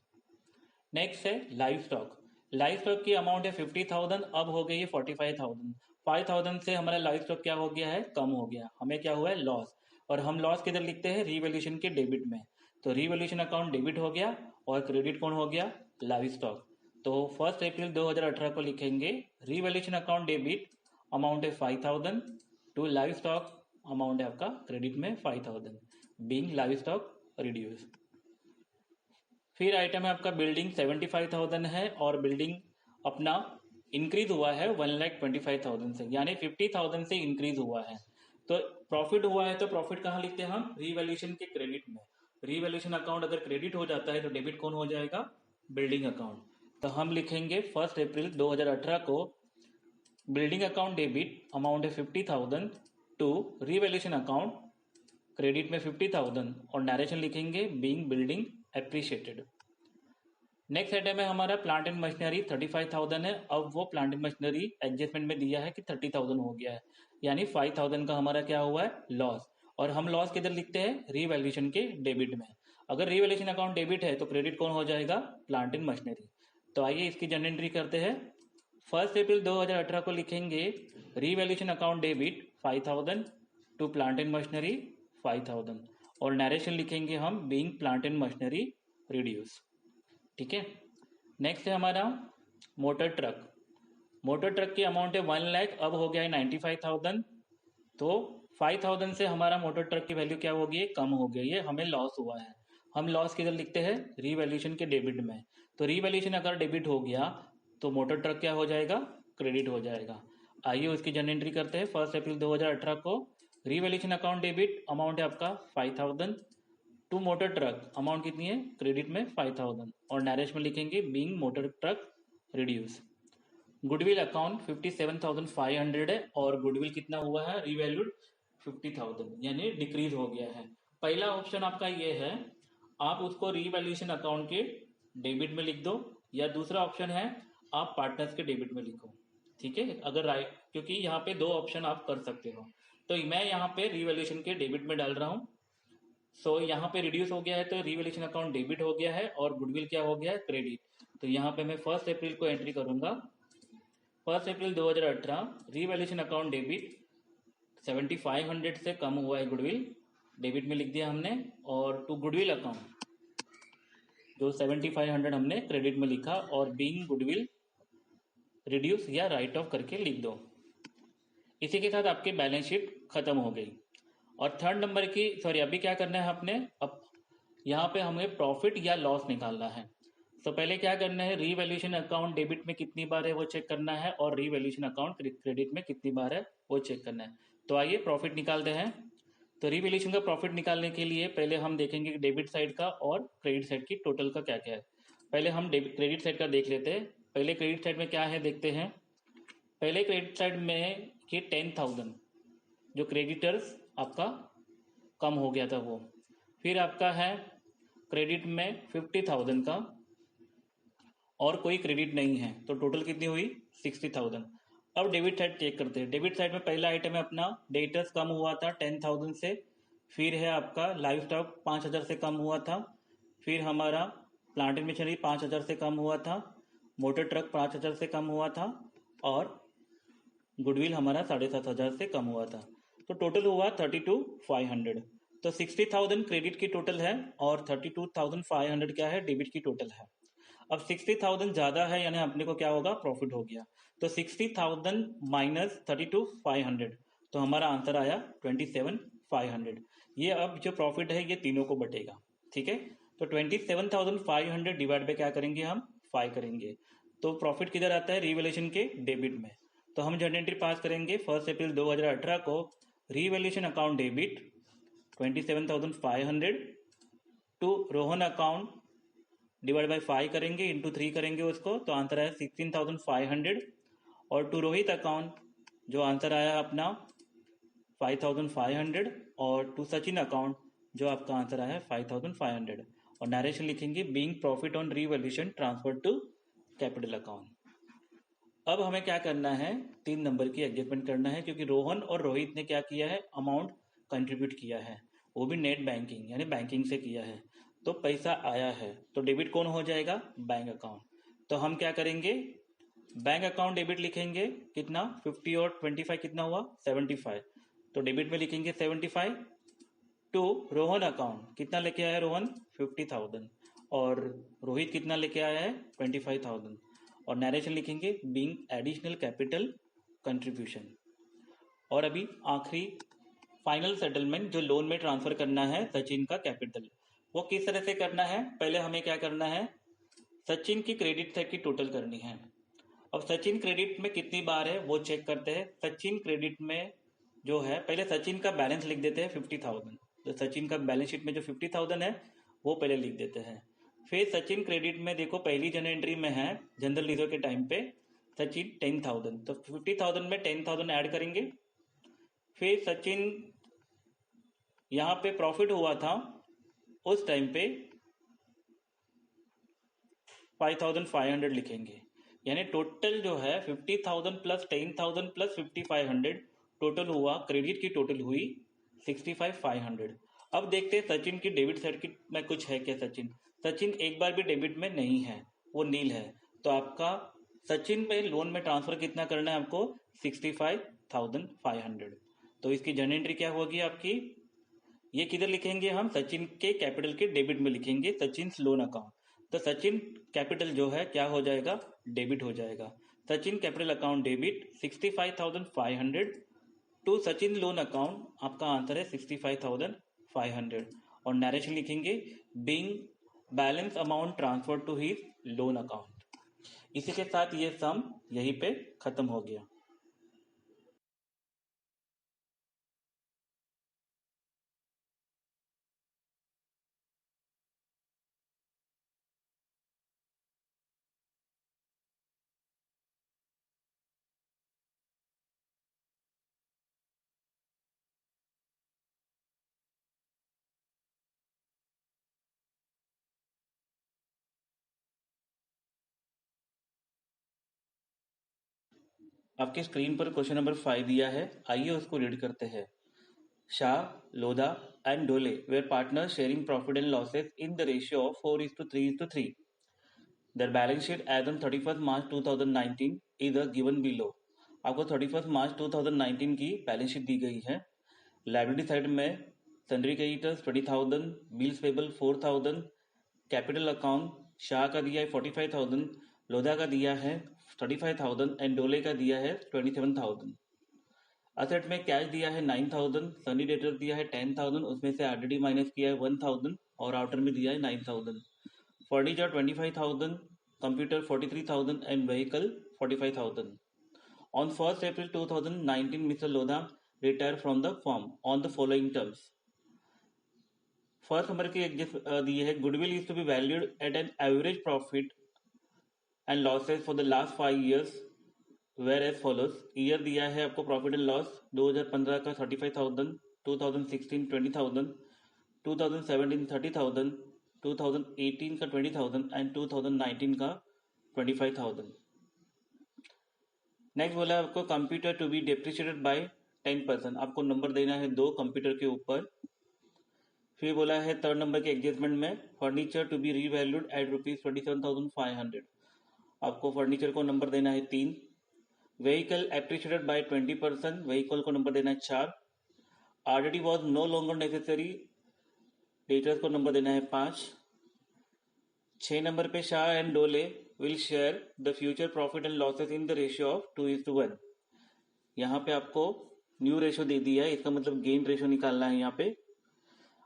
नेक्स्ट है लाइव स्टॉक। लाइव स्टॉक की अमाउंट है 50,000, अब हो गई है 45,000। 5,000 से हमारा लाइव स्टॉक क्या हो गया है, कम हो गया, हमें क्या हुआ है, लॉस। और हम लॉस किधर लिखते हैं, रीवैल्यूएशन के डेबिट में। तो रीवैल्यूएशन अकाउंट डेबिट हो गया और क्रेडिट कौन हो गया, लाइव स्टॉक। तो 1 अप्रैल 2018 को लिखेंगे रीवैल्यूएशन अकाउंट डेबिट, अमाउंट है 5,000 टू लाइव स्टॉक, अमाउंट है आपका क्रेडिट में 5,000, बीइंग लाइव स्टॉक रिड्यूस। फिर आइटम है आपका बिल्डिंग 75,000 है, और बिल्डिंग अपना इंक्रीज हुआ है 1,25,000 से, यानी 50,000 से इंक्रीज हुआ है। तो प्रॉफिट हुआ है, तो प्रॉफिट कहाँ लिखते हैं हम, रीवैल्यूएशन के क्रेडिट में। रीवैल्यूएशन अकाउंट अगर क्रेडिट हो जाता है तो डेबिट कौन हो जाएगा, बिल्डिंग अकाउंट। तो हम लिखेंगे 1 अप्रैल 2018 को बिल्डिंग अकाउंट डेबिट, अमाउंट है 50,000 टू रीवैल्यूएशन अकाउंट क्रेडिट में 50,000, और नरेशन लिखेंगे being building appreciated. Next item है हमारा प्लांट एंड मशीनरी 35,000 है, अब वो प्लांट एंड मशीनरी एडजस्टमेंट में दिया है कि 30,000 हो गया है, यानी 5,000 का हमारा क्या हुआ है, लॉस। और हम लॉस किधर लिखते हैं, रीवैल्यूएशन के डेबिट में। अगर रीवैल्यूएशन अकाउंट डेबिट है तो क्रेडिट कौन हो जाएगा, प्लांट एंड मशीनरी। तो आइए इसकी जर्नल एंट्री करते हैं। 1 अप्रैल 2018 को लिखेंगे revaluation account debit 5,000 to plant and machinery 5,000, और नरेशन लिखेंगे हम being plant and machinery reduce. ठीक है। नेक्स्ट है हमारा मोटर ट्रक। मोटर ट्रक की अमाउंट है 1 लाख, अब हो गया है 95,000। तो 5,000 से हमारा मोटर ट्रक की वैल्यू क्या हो गई है, कम हो गई है, हमें लॉस हुआ है। हम लॉस किधर लिखते हैं, रीवैल्यूएशन के डेबिट में। तो रीवैल्यूएशन अगर डेबिट हो गया तो मोटर ट्रक क्या हो जाएगा, क्रेडिट हो जाएगा। आइए उसकी जर्नल एंट्री करते हैं। 1 अप्रैल 2018 को रीवैल्यूएशन अकाउंट डेबिट, अमाउंट है आपका 5,000 टू मोटर ट्रक, अमाउंट कितनी है, क्रेडिट में 5,000, और नरेश में लिखेंगे being motor truck reduce. Goodwill account 57,500 है, और गुडविल कितना हुआ है, रीवैल्यूड 50,000, यानी डिक्रीज हो गया है। पहला ऑप्शन आपका ये है, आप उसको रीवैल्यूएशन अकाउंट के डेबिट में लिख दो, या दूसरा ऑप्शन है आप पार्टनर्स के डेबिट में लिखो। ठीक है, अगर राइट, क्योंकि यहाँ पे दो ऑप्शन आप कर सकते हो। तो मैं यहाँ पे रीवैल्यूएशन के डेबिट में डाल रहा हूँ। सो यहाँ पे रिड्यूस हो गया है तो रीवैल्यूएशन अकाउंट डेबिट हो गया है, और गुडविल क्या हो गया है, क्रेडिट। तो यहाँ पे मैं 1 अप्रैल को एंट्री करूंगा। 1 अप्रैल 2018 रीवैल्यूएशन अकाउंट डेबिट 7,500 से कम हुआ है, गुडविल डेबिट में लिख दिया हमने, और टू गुडविल अकाउंट जो 7,500 हमने क्रेडिट में लिखा, और बीइंग गुडविल रिड्यूस या राइट ऑफ करके लिख दो। इसी के साथ आपकी बैलेंस शीट खत्म हो गई। और थर्ड नंबर की अभी क्या करना है आपने, अब यहाँ पे हमें प्रॉफिट या लॉस निकालना है। तो पहले क्या करना है, रीवैल्यूएशन अकाउंट डेबिट में कितनी बार है वो चेक करना है, और रीवैल्यूएशन अकाउंट क्रेडिट में कितनी बार है वो चेक करना है। तो आइए प्रॉफिट निकालते हैं। तो रीवैल्यूएशन का प्रॉफिट निकालने के लिए पहले हम देखेंगे डेबिट साइड का और क्रेडिट साइड की टोटल का क्या क्या है। पहले हम क्रेडिट साइड का देख लेते हैं। पहले क्रेडिट साइड में क्या है देखते हैं। पहले क्रेडिट साइड में कि 10,000 जो क्रेडिटर्स आपका कम हो गया था वो, फिर आपका है क्रेडिट में 50,000 का, और कोई क्रेडिट नहीं है, तो टोटल कितनी हुई 60,000। अब डेबिट साइड चेक करते हैं। डेबिट साइड में पहला आइटम है अपना डेटर्स कम हुआ था 10,000 से, फिर है आपका लाइव स्टॉक 5,000 से कम हुआ था, फिर हमारा प्लांट एंड मशीनरी 5,000 से कम हुआ था, मोटर ट्रक 5,000 से कम हुआ था, और गुडविल हमारा 7,500 से कम हुआ था। तो टोटल हुआ 32,500। तो 60,000 क्रेडिट की टोटल है, और 32,500 क्या है, डेबिट की टोटल है। अब 60,000 ज्यादा है, यानी अपने को क्या होगा, प्रॉफिट हो गया। तो 60,000 माइनस 32,500, तो हमारा आंसर आया 27,500। 500। ये अब जो प्रॉफिट है ये तीनों को बटेगा, ठीक है। तो 27,500 डिवाइड बाय क्या करेंगे हम, 5 करेंगे। तो प्रॉफिट किधर आता है, रिवैल्यूएशन के डेबिट में। तो हम जर्नल एंट्री पास करेंगे 1 अप्रैल 2018 को, revaluation account debit 27,500 to Rohan account divide by 5 करेंगे, इंटू 3 करेंगे उसको, तो आंसर आया 16,500। और टू रोहित अकाउंट जो आंसर आया अपना 5,500, और टू सचिन अकाउंट जो आपका आंसर आया 5,500। और नरेशन लिखेंगे being profit on revaluation transfer to capital account. अब हमें क्या करना है, 3 नंबर की एडजस्टमेंट करना है, क्योंकि रोहन और रोहित ने क्या किया है, अमाउंट कंट्रीब्यूट किया है, वो भी नेट बैंकिंग यानी बैंकिंग से किया है। तो पैसा आया है, तो डेबिट कौन हो जाएगा, बैंक अकाउंट। तो हम क्या करेंगे, बैंक अकाउंट डेबिट लिखेंगे, कितना 50 और 25 कितना हुआ 75। तो डेबिट में लिखेंगे 75 टू रोहन अकाउंट, कितना लेके आया रोहन 50,000, और रोहित कितना लेके आया है 25,000। और नरेशन लिखेंगे बीइंग एडिशनल कैपिटल कंट्रीब्यूशन। और अभी आखिरी फाइनल सेटलमेंट जो लोन में ट्रांसफर करना है सचिन का कैपिटल, वो किस तरह से करना है। पहले हमें क्या करना है, सचिन की क्रेडिट साइड की टोटल करनी है। अब सचिन क्रेडिट में कितनी बार है वो चेक करते हैं। सचिन क्रेडिट में जो है, पहले सचिन का बैलेंस लिख देते हैं 50,000। तो सचिन का बैलेंस शीट में जो 50,000 है वो पहले लिख देते हैं। फिर सचिन क्रेडिट में देखो पहली जनरल एंट्री में है जनरल रिजर्व के टाइम पे सचिन 10,000, तो 50,000 में 10,000 ऐड करेंगे। फिर सचिन यहाँ पे प्रॉफिट हुआ था उस टाइम पे 5,500 लिखेंगे, यानी टोटल जो है 50,000 प्लस 10,000 प्लस 5,500 टोटल हुआ, क्रेडिट की टोटल हुई 65,500। अब देखते हैं सचिन की डेबिट साइड की में कुछ है क्या। सचिन एक बार भी डेबिट में नहीं है, वो नील है। तो आपका सचिन में लोन में ट्रांसफर कितना करना है आपको 65,500। तो इसकी जनरल एंट्री क्या होगी आपकी, ये किधर लिखेंगे हम, सचिन के कैपिटल के डेबिट में लिखेंगे, सचिन लोन अकाउंट। तो सचिन कैपिटल जो है क्या हो जाएगा, डेबिट हो जाएगा। Sachin capital account debit 65,500 to Sachin loan account, आपका आंसर है 65,500। और नरेशन लिखेंगे being balance amount transfer to his loan account. इसी के साथ ये सम यहीं पे खत्म हो गया। आपके स्क्रीन पर क्वेश्चन नंबर 5 दिया है, आइए उसको रीड करते हैं। Shah, Lodha, and Dole were partners sharing profit and losses in the ratio of 4:3:3. Their balance sheet as on 31st March 2019 is given below. आपको 31st March 2019 की बैलेंस शीट दी गई है। लाइबिलिटी साइड में sundry creditors 20,000, bills payable 4,000, capital account Shah का दिया है 45,000, लोधा का दिया है 35,000 एंड डोले का दिया है 27,000। असेट में कैश दिया है 9,000, सनी डेटर दिया है 10,000, उसमें से आरडीडी माइनस किया है 1,000 और आउटर में दिया है 9,000। Furniture 25,000, computer 43,000 and vehicle 45,000। On 1st April 2019 mister Lodha retire from the firm on the following terms. First number की दी है, goodwill is to be valued at an average profit and losses for the last 5 years were as follows. Year दिया है आपको profit and loss 2015 का 35,000, 2016 20,000, 2017 30,000, 2018 का 20,000 and 2019 का 25,000। Next बोला है आपको computer to be depreciated by 10%, आपको नंबर देना है 2 कंप्यूटर के ऊपर। फिर बोला है थर्ड नंबर के एडजस्टमेंट में furniture to be revalued at ₹27,500, आपको फर्नीचर को नंबर देना है 3। व्हीकल एप्रिशिएटेड बाय 20%, व्हीकल को नंबर देना है 4। RDD was no longer necessary, debtors को नंबर देना है 5। 6 नंबर पे Shah and Dole will share the future profit and losses in the ratio of 2:1। यहाँ पे आपको न्यू रेशो दे दिया है, इसका मतलब गेन रेशो निकालना है यहाँ पे।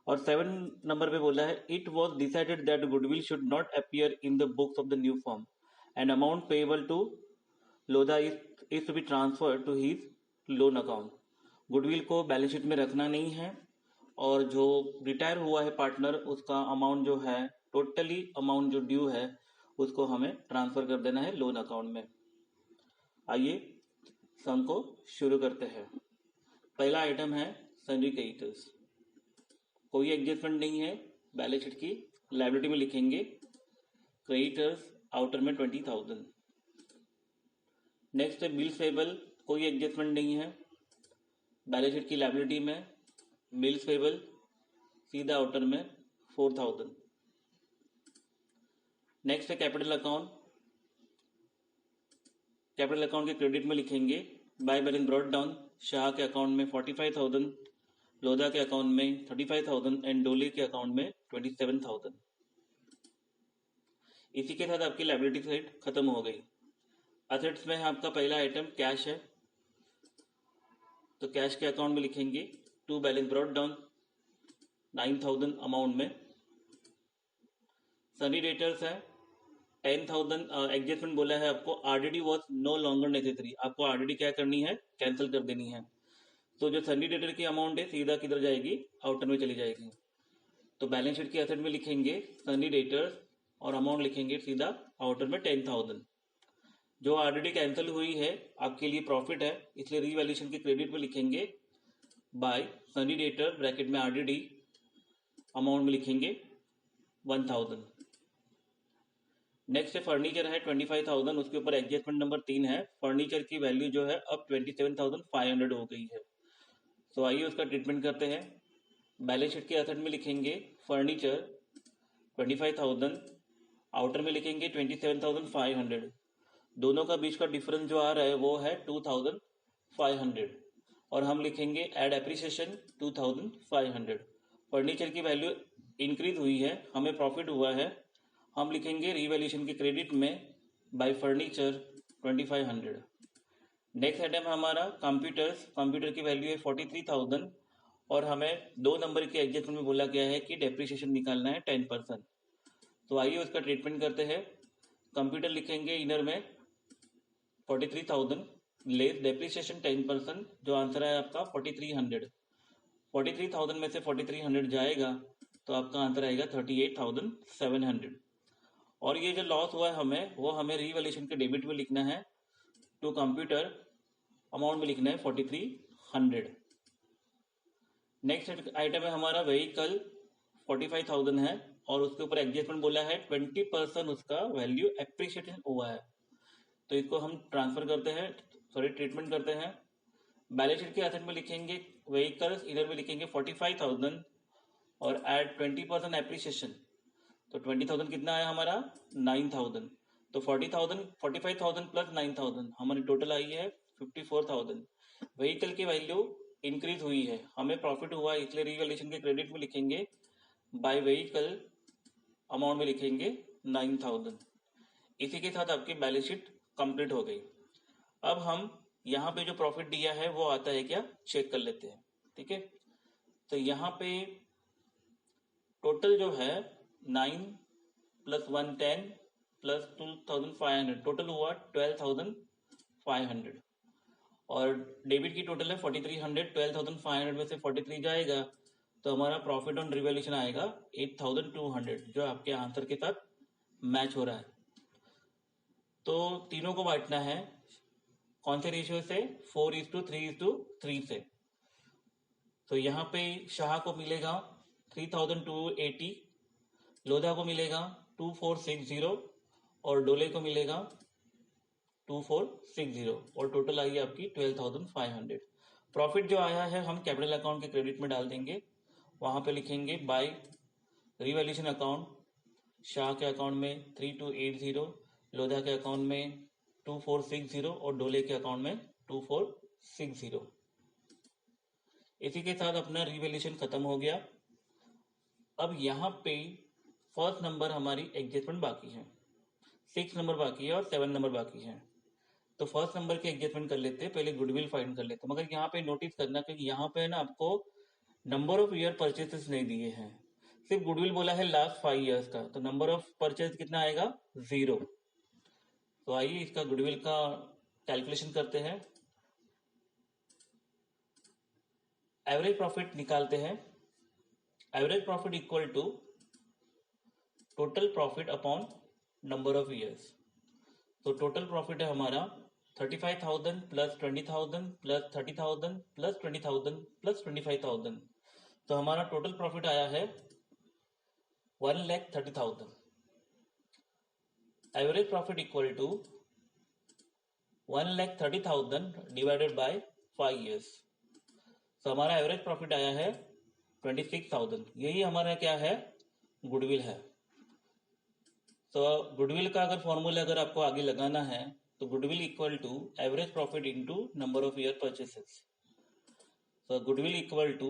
और 7 नंबर पे बोला है it was decided that goodwill should not appear in the books of the new firm and amount payable to Lodha is to be transfer to his loan account. Goodwill को balance sheet में रखना नहीं है और जो रिटायर हुआ है partner उसका अमाउंट जो है टोटली अमाउंट जो ड्यू है उसको हमें ट्रांसफर कर देना है लोन अकाउंट में। आइए सम को शुरू करते हैं। पहला आइटम है सन्ड्री क्रेडिटर्स, कोई एडजस्टमेंट नहीं है, बैलेंस शीट की लायबिलिटी में लिखेंगे क्रेडिटर्स आउटर में 20,000। नेक्स्ट है बिल्स पेबल, कोई एडजस्टमेंट नहीं है, बैलेंस शीट की लायबिलिटी में बिल्स पेबल सीधा आउटर में 4,000। नेक्स्ट है कैपिटल अकाउंट, कैपिटल अकाउंट के क्रेडिट में लिखेंगे by balance brought down, Shah के अकाउंट में 45,000, लोधा के अकाउंट में 35,000 एंड डोले के अकाउंट में 27,000। इसी के साथ आपकी लायबिलिटी साइड खत्म हो गई। असेट्स में आपका पहला आइटम कैश है, तो कैश के अकाउंट में लिखेंगे to balance brought down 9,000 amount में। सनी डेटर्स है 10,000, एडजस्टमेंट बोला है आपको RDD was no longer necessary, आपको आरडीडी क्या करनी है कैंसिल कर देनी है। तो जो सनी डेटर की अमाउंट है सीधा किधर जाएगी आउटर में चली जाएगी। तो बैलेंस शीट के एसेट में लिखेंगे सनी डेटर्स और अमाउंट लिखेंगे सीधा आउटर में 10,000। जो आरडीडी कैंसिल हुई है आपके लिए प्रॉफिट है, इसलिए रीवैल्यूएशन के क्रेडिट में लिखेंगे बाय सनी डेटर ब्रैकेट में आरडीडी, अमाउंट में लिखेंगे 1,000। नेक्स्ट है फर्नीचर है 25,000, उसके ऊपर एडजस्टमेंट नंबर 3 है, फर्नीचर की वैल्यू जो है अब 27,500 हो गई है। तो आइए उसका ट्रीटमेंट करते हैं। बैलेंस शीट के एसेट में लिखेंगे फर्नीचर 25,000, आउटर में लिखेंगे 27,500, दोनों का बीच का डिफरेंस जो आ रहा है वो है 2,500 और हम लिखेंगे एड एप्रिसिएशन 2,500। फर्नीचर की वैल्यू इंक्रीज हुई है, हमें प्रॉफिट हुआ है, हम लिखेंगे रीवैल्यूएशन के क्रेडिट में बाय फर्नीचर 2,500। नेक्स्ट आइटम हमारा कंप्यूटर्स, कंप्यूटर की वैल्यू है 43,000 और हमें 2 नंबर के एडजस्टमेंट में बोला गया है कि डेप्रिसिएशन निकालना है 10%। तो आइए उसका ट्रीटमेंट करते हैं। कंप्यूटर लिखेंगे इनर में 43,000 लेस डेप्रिसिएशन 10%, जो आंसर है आपका 4,300। 43,000 में से 4,300 जाएगा तो आपका आंसर आएगा 38,700। और ये जो लॉस हुआ है हमें वो हमें रीवैल्यूएशन के डेबिट में लिखना है, टू कंप्यूटर अमाउंट में लिखना है 4,300। नेक्स्ट आइटम है हमारा व्हीकल 45,000 है और उसके ऊपर एडजस्टमेंट बोला है 20% उसका वैल्यू एप्रिशिएशन हुआ है, तो इसको हम ट्रांसफर करते हैं, सॉरी ट्रीटमेंट करते हैं। बैलेंस शीट के एसेट में लिखेंगे व्हीकल्स, इधर में लिखेंगे 45,000 और एड 20% एप्रिसिएशन, तो 20,000 कितना आया हमारा 9,000, तो 40,000 45,000 प्लस 9,000 हमारी टोटल आई है 54,000। व्हीकल की वैल्यू इंक्रीज हुई है, हमें प्रॉफिट हुआ है, इसलिए रीवैल्यूएशन के क्रेडिट में लिखेंगे बाय व्हीकल, अमाउंट में लिखेंगे 9,000। इसी के साथ आपकी बैलेंस शीट कंप्लीट हो गई। अब हम यहाँ पे जो प्रॉफिट दिया है वो आता है क्या चेक कर लेते हैं, ठीक है। तो यहाँ पे टोटल जो है 9 प्लस 1 10 प्लस 2,500, टोटल हुआ 12,500 और डेबिट की टोटल है 4,300। 12,500 में से 43 जाएगा तो हमारा प्रॉफिट ऑन रिवैल्यूएशन आएगा 8,200, जो आपके आंसर के साथ मैच हो रहा है। तो तीनों को बांटना है कौन से रेशियो से, 4:3:3 से। तो यहाँ पे शाह को मिलेगा 3,280, लोधा को मिलेगा 2,460 और डोले को मिलेगा 2,460 और टोटल आई है आपकी 12,500। प्रॉफिट जो आया है हम कैपिटल अकाउंट के क्रेडिट में डाल देंगे, वहां पे लिखेंगे बाय रिवैल्यूएशन अकाउंट, शाह के अकाउंट में 3,280, लोधा के अकाउंट में 2,460 और डोले के अकाउंट में 2,460। इसी के साथ अपना रिवैल्यूएशन खत्म हो गया। अब यहाँ पे फर्स्ट नंबर हमारी एडजस्टमेंट बाकी है, 6 नंबर बाकी है और 7 नंबर बाकी है। तो फर्स्ट नंबर के एडजस्टमेंट कर लेते हैं, पहले गुडविल फाइंड कर लेते हैं। मगर यहाँ पे नोटिस करना कि यहाँ पे ना आपको नंबर ऑफ ईयर परचेसेस नहीं दिए हैं, सिर्फ गुडविल बोला है लास्ट 5 ईयर्स का, तो नंबर ऑफ परचेज कितना आएगा 0। तो आइए इसका गुडविल का कैलकुलेशन करते हैं। एवरेज प्रॉफिट निकालते हैं। Average profit equal to total profit upon number of years. तो टोटल प्रॉफिट है हमारा 35,000 प्लस 20,000 प्लस 30,000 प्लस 20,000 प्लस 25,000। तो हमारा टोटल प्रॉफिट आया है 1,30,000। Average profit equal to 1,30,000 divided by 5 years. तो हमारा एवरेज प्रॉफिट आया है 26,000। यही हमारा क्या है, गुडविल है। तो गुडविल का अगर फॉर्मूला अगर आपको आगे लगाना है तो goodwill equal to average profit into number of year purchases. तो goodwill equal to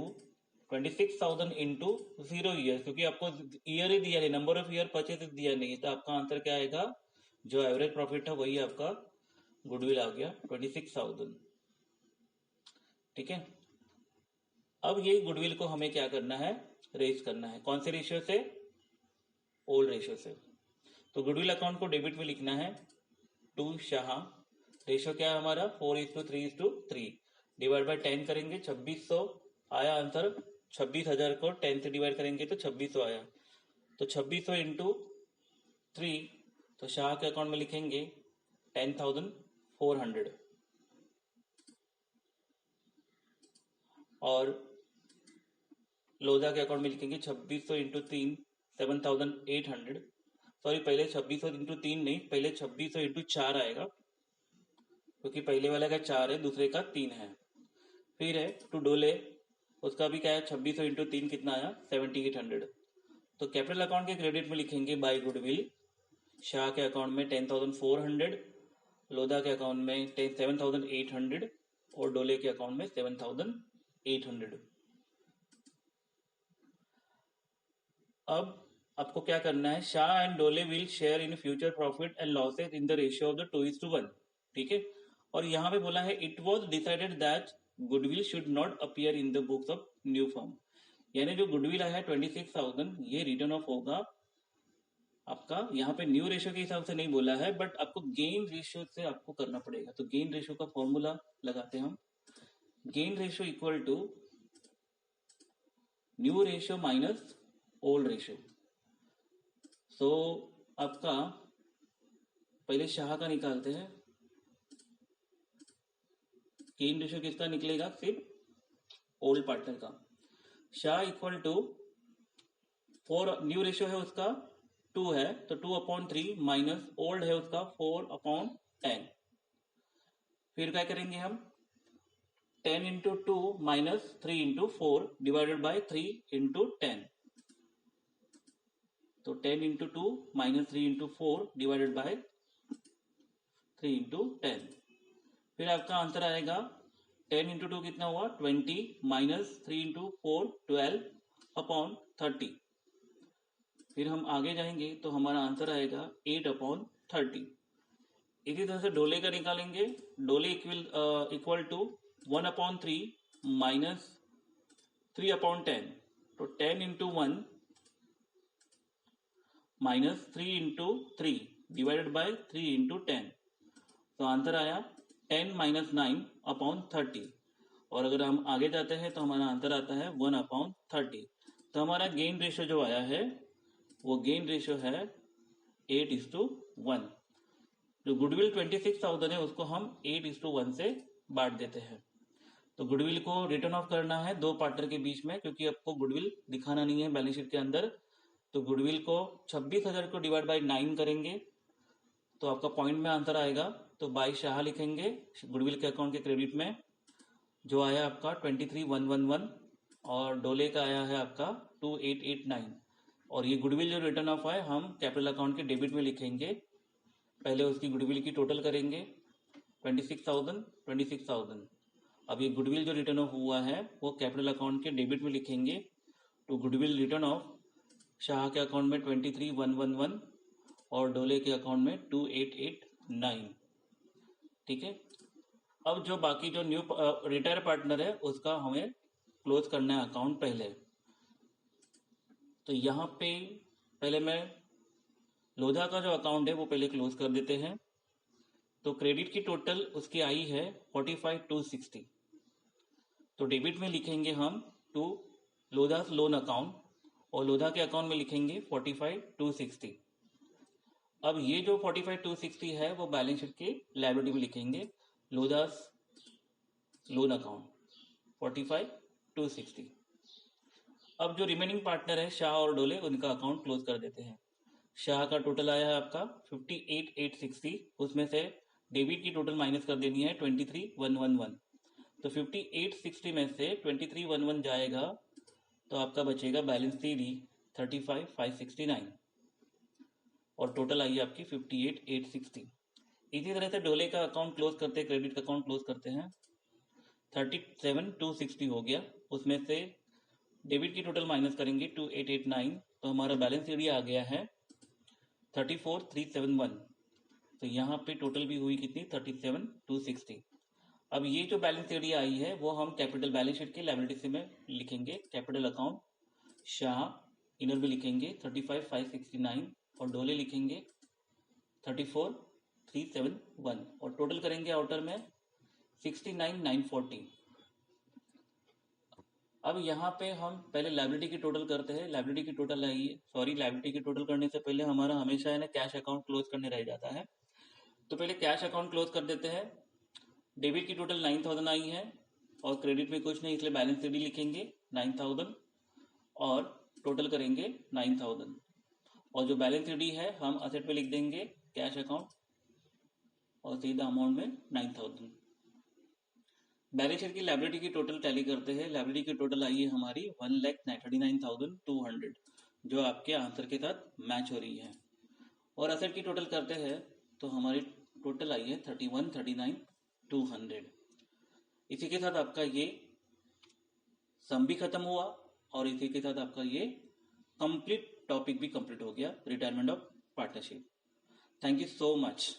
26,000 into 0 year, क्योंकि आपको ईयर ही दिया नहीं, नंबर ऑफ ईयर परचेसेस दिया नहीं, तो आपका आंसर क्या आएगा, जो एवरेज प्रॉफिट है वही आपका गुडविल आ गया 26,000। ठीक है। अब ये गुडविल को हमें क्या करना है, रेज करना है। कौन से रेशियो से, ओल्ड रेशियो से। तो गुडविल अकाउंट को डेबिट में लिखना है टू शाह। रेशियो क्या है हमारा 4:3:3 डिवाइड बाय 10 करेंगे 2600 आया आंसर। 26,000 को 10 से डिवाइड करेंगे तो 2600 आया। तो 2600 इंटू 3, तो शाह के अकाउंट में लिखेंगे 10,400 और लोधा के अकाउंट में लिखेंगे 2600 इंटू 3 7,800। सॉरी, पहले 2600 इंटू 3 नहीं, पहले 2600 इंटू 4 आएगा, क्योंकि पहले वाला का 4 है, दूसरे का 3 है। फिर है टू डोले, उसका भी क्या है 2600 इंटू 3 कितना आया 7,800। तो कैपिटल अकाउंट के क्रेडिट में लिखेंगे बाय गुडविल, शाह के अकाउंट में 10,400, लोधा के अकाउंट में 7,800 और डोले के अकाउंट में 7,800। अब आपको क्या करना है, Shah and Dole will share in future profit and losses in the ratio of the 2:1। ठीक है। और यहाँ पे बोला है it was decided that goodwill should not appear in the books of new firm. यानी जो गुडविल आया है 26,000 ये रिटर्न ऑफ होगा आपका, यहाँ पे न्यू रेशियो के हिसाब से नहीं बोला है, बट आपको गेन रेशियो से आपको करना पड़ेगा। तो गेन रेशियो का फॉर्मूला लगाते हैं हम। Gain ratio equal to new ratio minus old ratio. So आपका पहले शाह का निकालते हैं। गेन रेशियो किसका निकलेगा, सिर्फ ओल्ड पार्टनर का। Shah equal to 4, new ratio है उसका 2 है तो 2/3 माइनस ओल्ड है उसका 4/10। फिर क्या करेंगे हम, 10 into 2 minus 3 into 4 divided by 3 into 10। तो 10 into 2 minus 3 into 4 divided by 3 into 10। फिर आपका आंसर आएगा 10 इंटू 2 कितना हुआ 20 माइनस 3 इंटू 4 12/30। फिर हम आगे जाएंगे तो हमारा आंसर आएगा 8/30। इसी तरह से डोले का निकालेंगे। डोले इक्वल टू 1/3 माइनस 3/10। तो 10 into 1 minus 3 into 3 divided by 3 into 10। तो आंसर आया 10 माइनस 9/30। और अगर हम आगे जाते हैं तो हमारा आंसर आता है 1/30। तो हमारा गेन रेशियो जो आया है वो गेन रेशियो है 8:1। जो गुडविल 26,000 है उसको हम 8:1 से बांट देते हैं। तो गुडविल को रिटर्न ऑफ करना है दो पार्टनर के बीच में, क्योंकि आपको गुडविल दिखाना नहीं है बैलेंस शीट के अंदर। तो गुडविल को 26,000 को डिवाइड बाय 9 करेंगे तो आपका पॉइंट में आंसर आएगा। तो बाय शाह लिखेंगे गुडविल के अकाउंट के क्रेडिट में, जो आया आपका 23,111 और डोले का आया है आपका 2,889। और ये गुडविल जो रिटर्न ऑफ है हम कैपिटल अकाउंट के डेबिट में लिखेंगे। पहले उसकी गुडविल की टोटल करेंगे 26,000। अब ये गुडविल जो रिटर्न ऑफ हुआ है वो कैपिटल अकाउंट के डेबिट में लिखेंगे। तो गुडविल रिटर्न ऑफ शाह के अकाउंट में 23,111 और डोले के अकाउंट में 2,889। ठीक है। अब जो बाकी जो न्यू रिटायर पार्टनर है उसका हमें क्लोज करना है अकाउंट पहले। तो यहाँ पे पहले मैं लोधा का जो अकाउंट है वो पहले क्लोज कर देते हैं। तो क्रेडिट की टोटल उसकी आई है 45,260। तो डेबिट में लिखेंगे हम टू लोधास लोन अकाउंट और लोधा के अकाउंट में लिखेंगे 45,260। अब ये जो 45,260 है वो बैलेंस शीट की लायबिलिटी में लिखेंगे लोधास लोन अकाउंट 45,260। अब जो रिमेनिंग पार्टनर है शाह और डोले, उनका अकाउंट क्लोज कर देते हैं। शाह का टोटल आया है आपका 58,860, उसमें से डेबिट की टोटल माइनस कर देनी है 23,111। तो 58,60 में से 23,111 जाएगा तो आपका बचेगा बैलेंस सीडी 35,569 और टोटल आई आपकी 58,860। इसी तरह से डोले का अकाउंट क्लोज करते हैं, क्रेडिट का अकाउंट क्लोज करते हैं। 37,260 हो गया, उसमें से डेबिट की टोटल माइनस करेंगे 2889, तो हमारा बैलेंस सीडी आ गया है 34,371। तो यहाँ पे टोटल भी हुई कितनी 37,260। अब ये जो बैलेंस सीडी आई है वो हम कैपिटल बैलेंस शीट के लायबिलिटी से में लिखेंगे। कैपिटल अकाउंट शाह इनर में लिखेंगे 35,569 और डोले लिखेंगे 34,371 और टोटल करेंगे आउटर में 69,940। अब यहाँ पे हम पहले लायबिलिटी की टोटल करते हैं। लायबिलिटी की टोटल आई है, लायबिलिटी की टोटल करने से पहले हमारा हमेशा है ना कैश अकाउंट क्लोज करने रह जाता है। तो पहले कैश अकाउंट क्लोज कर देते हैं। डेबिट की टोटल 9,000 आई है और क्रेडिट में कुछ नहीं, इसलिए बैलेंस सीडी लिखेंगे 9,000 और टोटल करेंगे 9,000 और जो बैलेंस सीडी है हम असेट पे लिख देंगे कैश अकाउंट और सीधा अमाउंट में 9,000। बैलेंस शीट की लायबिलिटी की टोटल टैली करते हैं। लायबिलिटी की टोटल आई है हमारी 1,39,200 जो आपके आंसर के साथ मैच हो रही है। और असेट की टोटल करते हैं तो हमारी टोटल आई है 31,39,200। इसी के साथ आपका ये सम भी खत्म हुआ और इसी के साथ आपका ये कंप्लीट टॉपिक भी कंप्लीट हो गया, retirement of partnership. Thank you so much.